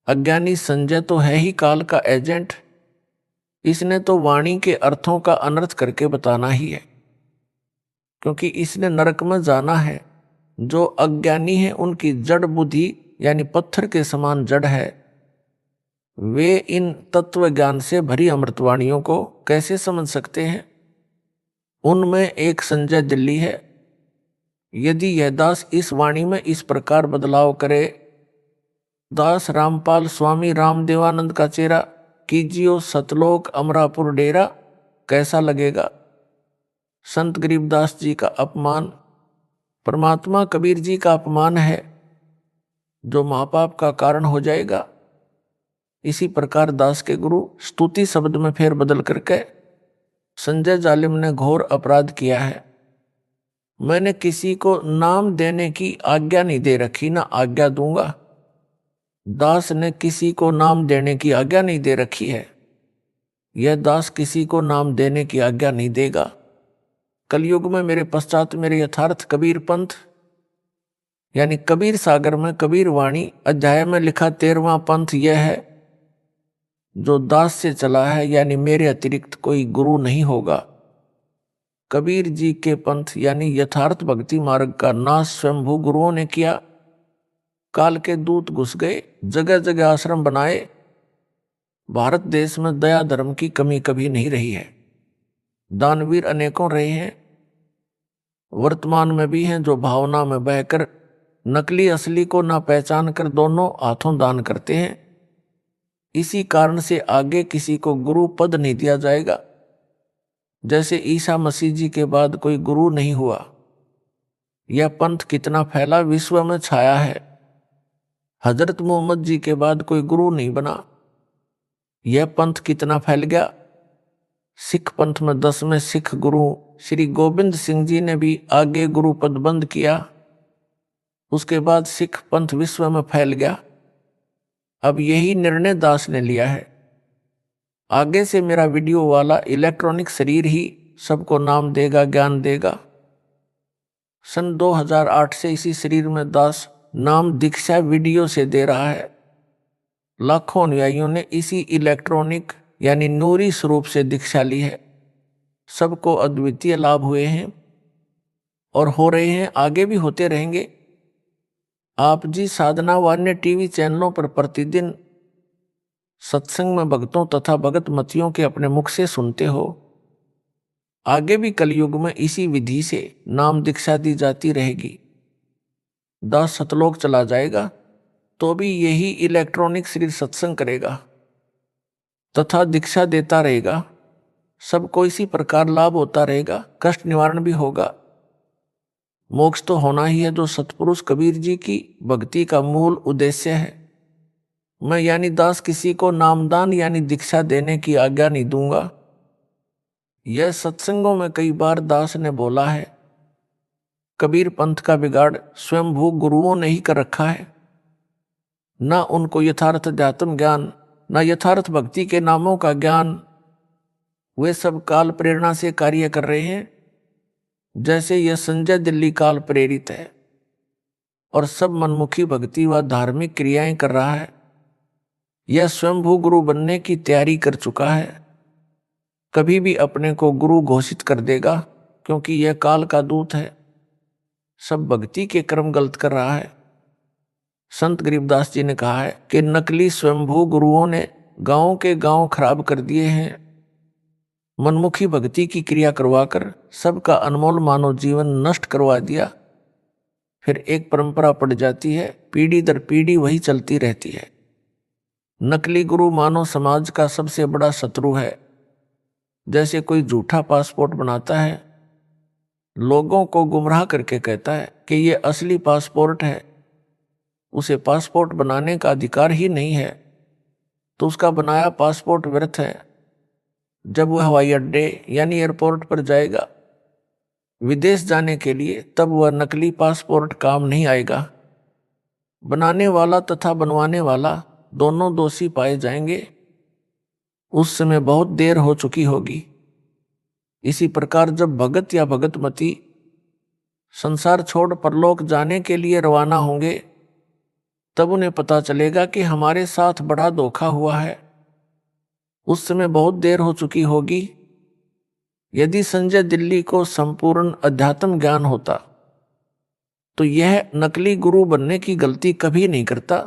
अज्ञानी संजय तो है ही काल का एजेंट। इसने तो वाणी के अर्थों का अनर्थ करके बताना ही है, क्योंकि इसने नरक में जाना है। जो अज्ञानी है उनकी जड़ बुद्धि यानी पत्थर के समान जड़ है। वे इन तत्व ज्ञान से भरी अमृतवाणियों को कैसे समझ सकते हैं? उनमें एक संजय दिल्ली है। यदि यह दास इस वाणी में इस प्रकार बदलाव करे, दास रामपाल स्वामी रामदेवानंद का चेहरा कीजियो सतलोक अमरापुर डेरा, कैसा लगेगा? संत गरीबदास जी का अपमान, परमात्मा कबीर जी का अपमान है, जो महापाप का कारण हो जाएगा। इसी प्रकार दास के गुरु स्तुति शब्द में फेर बदल करके संजय जालिम ने घोर अपराध किया है। मैंने किसी को नाम देने की आज्ञा नहीं दे रखी, ना आज्ञा दूंगा। दास ने किसी को नाम देने की आज्ञा नहीं दे रखी है। यह दास किसी को नाम देने की आज्ञा नहीं देगा। कलयुग में मेरे पश्चात मेरे यथार्थ कबीर पंथ यानी कबीर सागर में कबीर वाणी अध्याय में लिखा 13वां पंथ यह है, जो दास से चला है, यानी मेरे अतिरिक्त कोई गुरु नहीं होगा। कबीर जी के पंथ यानी यथार्थ भक्ति मार्ग का नाश स्वयंभू गुरुओं ने किया। काल के दूत घुस गए, जगह जगह आश्रम बनाए। भारत देश में दया धर्म की कमी कभी नहीं रही है। दानवीर अनेकों रहे हैं, वर्तमान में भी हैं, जो भावना में बहकर नकली असली को ना पहचान कर दोनों हाथों दान करते हैं। इसी कारण से आगे किसी को गुरु पद नहीं दिया जाएगा। जैसे ईसा मसीह जी के बाद कोई गुरु नहीं हुआ। यह पंथ कितना फैला, विश्व में छाया है। हजरत मोहम्मद जी के बाद कोई गुरु नहीं बना। यह पंथ कितना फैल गया। सिख पंथ में 10वें सिख गुरु श्री गोबिंद सिंह जी ने भी आगे गुरु पद बंद किया। उसके बाद सिख पंथ विश्व में फैल गया। अब यही निर्णय दास ने लिया है। आगे से मेरा वीडियो वाला इलेक्ट्रॉनिक शरीर ही सबको नाम देगा, ज्ञान देगा। सन 2008 से इसी शरीर में दास नाम दीक्षा वीडियो से दे रहा है। लाखों अनुयायियों ने इसी इलेक्ट्रॉनिक यानी नूरी स्वरूप से दीक्षा ली है। सबको अद्वितीय लाभ हुए हैं और हो रहे हैं, आगे भी होते रहेंगे। आप जी साधना वान्य टीवी चैनलों पर प्रतिदिन सत्संग में भक्तों तथा भगत मतियों के अपने मुख से सुनते हो। आगे भी कलयुग में इसी विधि से नाम दीक्षा दी जाती रहेगी। दास सतलोक चला जाएगा तो भी यही इलेक्ट्रॉनिक शरीर सत्संग करेगा तथा दीक्षा देता रहेगा। सबको इसी प्रकार लाभ होता रहेगा, कष्ट निवारण भी होगा। मोक्ष तो होना ही है, जो सतपुरुष कबीर जी की भक्ति का मूल उद्देश्य है। मैं यानी दास किसी को नामदान यानी दीक्षा देने की आज्ञा नहीं दूंगा। यह सत्संगों में कई बार दास ने बोला है। कबीर पंथ का बिगाड़ स्वयंभू गुरुओं ने ही कर रखा है। ना उनको यथार्थ अध्यात्म ज्ञान, ना यथार्थ भक्ति के नामों का ज्ञान। वे सब काल प्रेरणा से कार्य कर रहे हैं। जैसे यह संजय दिल्ली काल प्रेरित है और सब मनमुखी भक्ति व धार्मिक क्रियाएं कर रहा है। यह स्वयंभू गुरु बनने की तैयारी कर चुका है। कभी भी अपने को गुरु घोषित कर देगा, क्योंकि यह काल का दूत है। सब भक्ति के कर्म गलत कर रहा है। संत गरीबदास जी ने कहा है कि नकली स्वयंभू गुरुओं ने गांव के गांव खराब कर दिए हैं। मनमुखी भक्ति की क्रिया करवाकर सबका अनमोल मानव जीवन नष्ट करवा दिया। फिर एक परंपरा पड़ जाती है, पीढ़ी दर पीढ़ी वही चलती रहती है। नकली गुरु मानव समाज का सबसे बड़ा शत्रु है। जैसे कोई झूठा पासपोर्ट बनाता है, लोगों को गुमराह करके कहता है कि ये असली पासपोर्ट है। उसे पासपोर्ट बनाने का अधिकार ही नहीं है, तो उसका बनाया पासपोर्ट व्यर्थ है। जब वह हवाई अड्डे यानी एयरपोर्ट पर जाएगा विदेश जाने के लिए, तब वह नकली पासपोर्ट काम नहीं आएगा। बनाने वाला तथा बनवाने वाला दोनों दोषी पाए जाएंगे। उस समय बहुत देर हो चुकी होगी। इसी प्रकार जब भगत या भगतमती संसार छोड़ परलोक जाने के लिए रवाना होंगे, तब उन्हें पता चलेगा कि हमारे साथ बड़ा धोखा हुआ है। उस समय बहुत देर हो चुकी होगी। यदि संजय दिल्ली को संपूर्ण अध्यात्म ज्ञान होता तो यह नकली गुरु बनने की गलती कभी नहीं करता।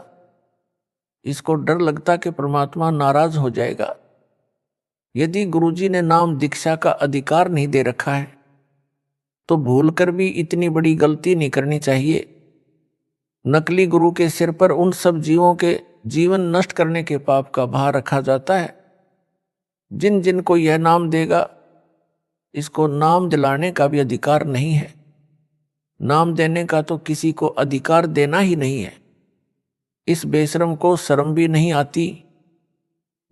इसको डर लगता कि परमात्मा नाराज हो जाएगा। यदि गुरुजी ने नाम दीक्षा का अधिकार नहीं दे रखा है तो भूलकर भी इतनी बड़ी गलती नहीं करनी चाहिए। नकली गुरु के सिर पर उन सब जीवों के जीवन नष्ट करने के पाप का भार रखा जाता है। जिन जिन को यह नाम देगा, इसको नाम दिलाने का भी अधिकार नहीं है। नाम देने का तो किसी को अधिकार देना ही नहीं है। इस बेशरम को शर्म भी नहीं आती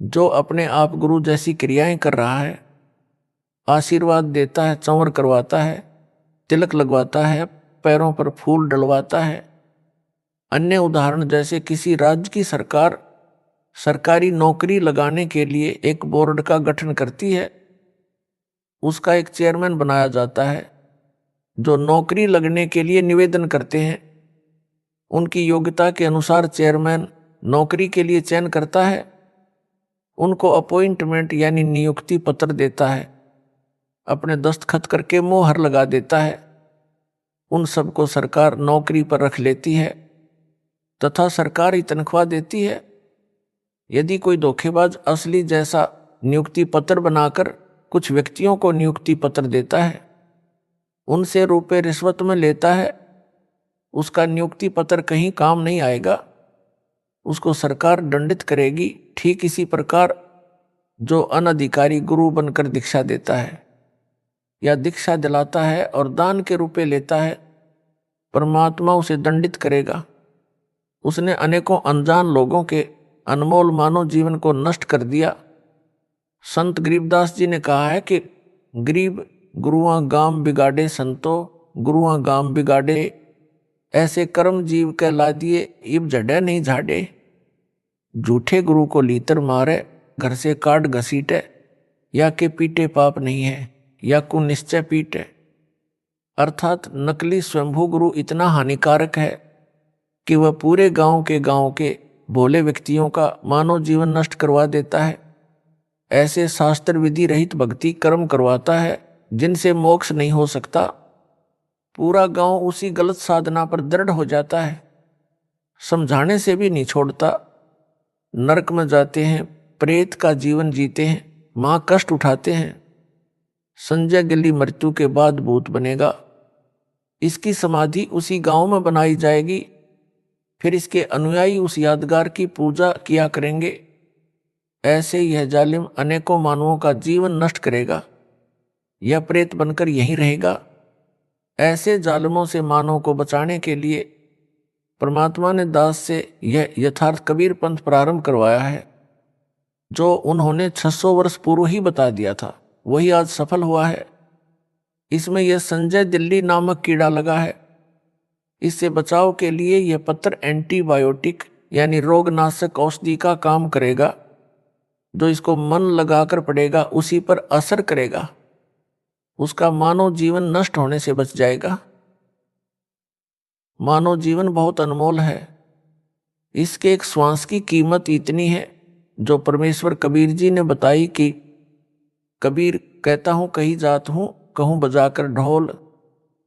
जो अपने आप गुरु जैसी क्रियाएं कर रहा है। आशीर्वाद देता है, चंवर करवाता है, तिलक लगवाता है, पैरों पर फूल डलवाता है। अन्य उदाहरण जैसे किसी राज्य की सरकार सरकारी नौकरी लगाने के लिए एक बोर्ड का गठन करती है। उसका एक चेयरमैन बनाया जाता है जो नौकरी लगने के लिए निवेदन करते हैं। उनकी योग्यता के अनुसार चेयरमैन नौकरी के लिए चयन करता है उनको अपॉइंटमेंट यानी नियुक्ति पत्र देता है, अपने दस्तखत करके मोहर लगा देता है। उन सबको सरकार नौकरी पर रख लेती है तथा सरकार ही तनख्वाह देती है। यदि कोई धोखेबाज असली जैसा नियुक्ति पत्र बनाकर कुछ व्यक्तियों को नियुक्ति पत्र देता है, उनसे रुपए रिश्वत में लेता है, उसका नियुक्ति पत्र कहीं काम नहीं आएगा, उसको सरकार दंडित करेगी। ठीक इसी प्रकार जो अनधिकारी गुरु बनकर दीक्षा देता है या दीक्षा दिलाता है और दान के रुपए लेता है, परमात्मा उसे दंडित करेगा। उसने अनेकों अनजान लोगों के अनमोल मानव जीवन को नष्ट कर दिया। संत गरीबदास जी ने कहा है कि गरीब गुरुआ गाम बिगाड़े संतो, गुरुआ गाम बिगाड़े, ऐसे कर्म जीव के ला दिए इब जड़े नहीं झाड़े। झूठे गुरु को लीतर मारे, घर से काट घसीटे, या के पीटे पाप नहीं है, या को निश्चय पीटे। अर्थात नकली स्वयंभू गुरु इतना हानिकारक है कि वह पूरे गांव के भोले व्यक्तियों का मानव जीवन नष्ट करवा देता है। ऐसे शास्त्र विधि रहित भक्ति कर्म करवाता है जिनसे मोक्ष नहीं हो सकता। पूरा गांव उसी गलत साधना पर दृढ़ हो जाता है, समझाने से भी नहीं छोड़ता। नरक में जाते हैं, प्रेत का जीवन जीते हैं, मां कष्ट उठाते हैं। संजय गिल्ली मृत्यु के बाद भूत बनेगा। इसकी समाधि उसी गांव में बनाई जाएगी, फिर इसके अनुयायी उस यादगार की पूजा किया करेंगे। ऐसे यह जालिम अनेकों मानवों का जीवन नष्ट करेगा। यह प्रेत बनकर यहीं रहेगा। ऐसे जालिमों से मानव को बचाने के लिए परमात्मा ने दास से यह यथार्थ कबीर पंथ प्रारंभ करवाया है, जो उन्होंने 600 वर्ष पूर्व ही बता दिया था, वही आज सफल हुआ है। इसमें यह संजय दिल्ली नामक कीड़ा लगा है। इससे बचाव के लिए यह पत्र एंटीबायोटिक यानी रोगनाशक औषधि का काम करेगा। जो इसको मन लगाकर पड़ेगा उसी पर असर करेगा, उसका मानव जीवन नष्ट होने से बच जाएगा। मानव जीवन बहुत अनमोल है। इसके एक श्वास की कीमत इतनी है जो परमेश्वर कबीर जी ने बताई कि कबीर कहता हूं कहीं जात हूं, कहूं बजाकर ढोल,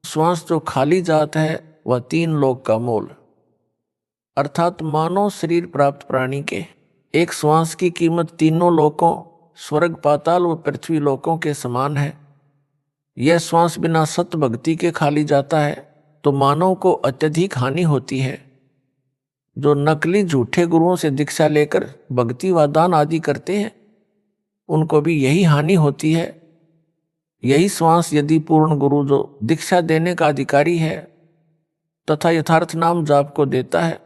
श्वास जो खाली जात है वह 3 लोक का मोल। अर्थात मानव शरीर प्राप्त प्राणी के एक श्वास की कीमत तीनों लोकों, स्वर्ग पाताल व पृथ्वी लोकों के समान है। यह श्वास बिना सत भक्ति के खाली जाता है तो मानव को अत्यधिक हानि होती है। जो नकली झूठे गुरुओं से दीक्षा लेकर भक्ति व दान आदि करते हैं, उनको भी यही हानि होती है। यही श्वास यदि पूर्ण गुरु जो दीक्षा देने का अधिकारी है तथा यथार्थ नाम जाप को देता है,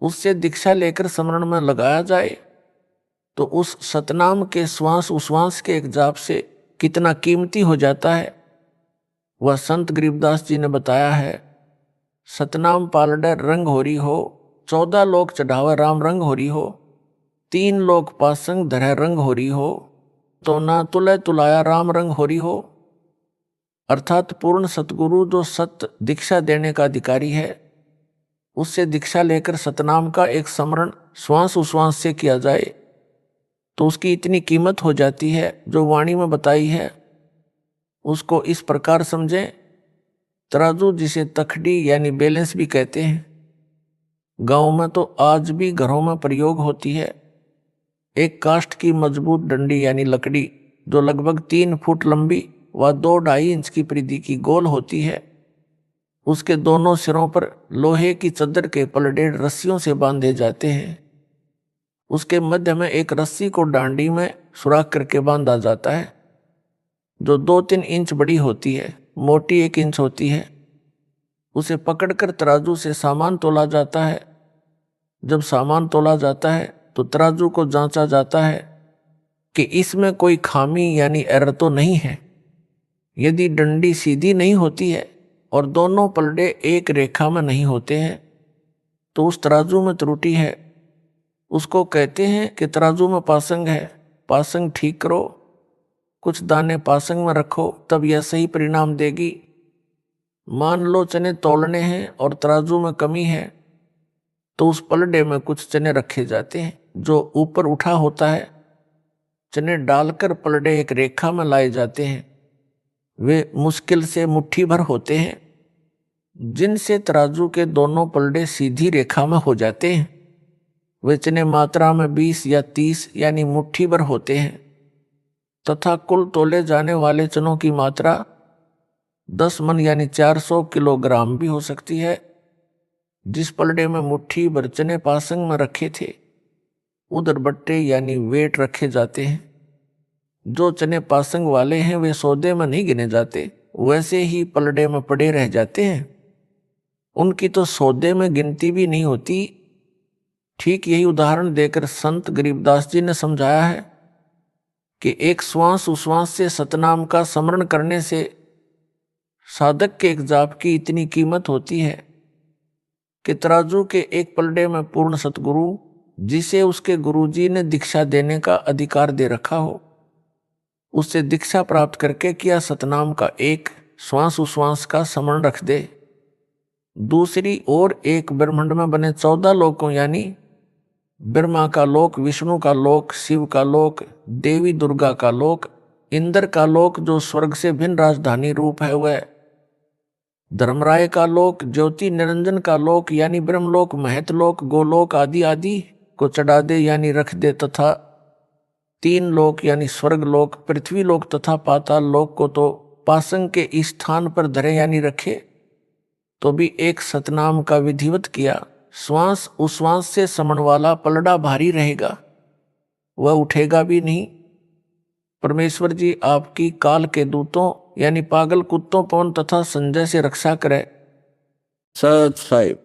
उससे दीक्षा लेकर स्मरण में लगाया जाए तो उस सतनाम के श्वास उश्वास के एक जाप से कितना कीमती हो जाता है, वह संत गरीबदास जी ने बताया है। सतनाम पालडे रंग होरी हो, 14 लोक चढ़ावा राम रंग होरी हो, 3 लोक पासंग धरह रंग होरी हो, तो ना तुलय तुलाया राम रंग होरी हो। अर्थात पूर्ण सतगुरु जो सत्य दीक्षा देने का अधिकारी है, उससे दीक्षा लेकर सतनाम का एक स्मरण श्वास उश्वास से किया जाए तो उसकी इतनी कीमत हो जाती है जो वाणी में बताई है। उसको इस प्रकार समझें, तराजू जिसे तखड़ी यानी बैलेंस भी कहते हैं, गांव में तो आज भी घरों में प्रयोग होती है। एक काष्ठ की मजबूत डंडी यानी लकड़ी जो लगभग 3 फुट लंबी व 2-2.5 इंच की परिधि की गोल होती है, उसके दोनों सिरों पर लोहे की चद्दर के पलड़े रस्सियों से बांधे जाते हैं। उसके मध्य में एक रस्सी को डांडी में सुराख करके बांधा जाता है, जो 2-3 इंच बड़ी होती है, मोटी 1 इंच होती है। उसे पकड़कर तराजू से सामान तोला जाता है। जब सामान तोला जाता है तो तराजू को जांचा जाता है कि इसमें कोई खामी यानी एरर तो नहीं है। यदि डंडी सीधी नहीं होती है और दोनों पलड़े एक रेखा में नहीं होते हैं तो उस तराजू में त्रुटि है। उसको कहते हैं कि तराजू में पासंग है, पासंग ठीक करो, कुछ दाने पासंग में रखो, तब यह सही परिणाम देगी। मान लो चने तोलने हैं और तराजू में कमी है तो उस पलड़े में कुछ चने रखे जाते हैं, जो ऊपर उठा होता है, चने डालकर पलड़े एक रेखा में लाए जाते हैं। वे मुश्किल से मुट्ठी भर होते हैं, जिनसे तराजू के दोनों पलड़े सीधी रेखा में हो जाते हैं। वे चने मात्रा में 20 या 30 यानी मुट्ठी भर होते हैं तथा कुल तोले जाने वाले चनों की मात्रा 10 मन यानी 400 किलोग्राम भी हो सकती है। जिस पलड़े में मुट्ठी भर चने पासंग में रखे थे, उधर बट्टे यानी वेट रखे जाते हैं। जो चने पासंग वाले हैं वे सौदे में नहीं गिने जाते, वैसे ही पलड़े में पड़े रह जाते हैं। उनकी तो सौदे में गिनती भी नहीं होती। ठीक यही उदाहरण देकर संत गरीबदास जी ने समझाया है कि एक श्वास उश्वास से सतनाम का स्मरण करने से साधक के एक जाप की इतनी कीमत होती है कि तराजू के एक पलड़े में पूर्ण सतगुरु, जिसे उसके गुरुजी ने दीक्षा देने का अधिकार दे रखा हो, उससे दीक्षा प्राप्त करके किया सतनाम का एक श्वास उश्वास का स्मरण रख दे। दूसरी ओर एक ब्रह्मांड में बने 14 लोकों यानी ब्रह्मा का लोक, विष्णु का लोक, शिव का लोक, देवी दुर्गा का लोक, इंद्र का लोक जो स्वर्ग से भिन्न राजधानी रूप है वह, धर्मराय का लोक, ज्योति निरंजन का लोक यानी ब्रह्मलोक, महतलोक, गोलोक आदि आदि को चढ़ा दे यानी रख दे, तथा 3 लोक यानी स्वर्ग लोक, पृथ्वी लोक तथा पाताल लोक को तो पासंग के स्थान पर धरे यानी रखे, तो भी एक सतनाम का विधिवत किया श्वास उश्वास से समण वाला पलड़ा भारी रहेगा, वह उठेगा भी नहीं। परमेश्वर जी आपकी काल के दूतों यानी पागल कुत्तों पवन तथा संजय से रक्षा करे। सत साहिब।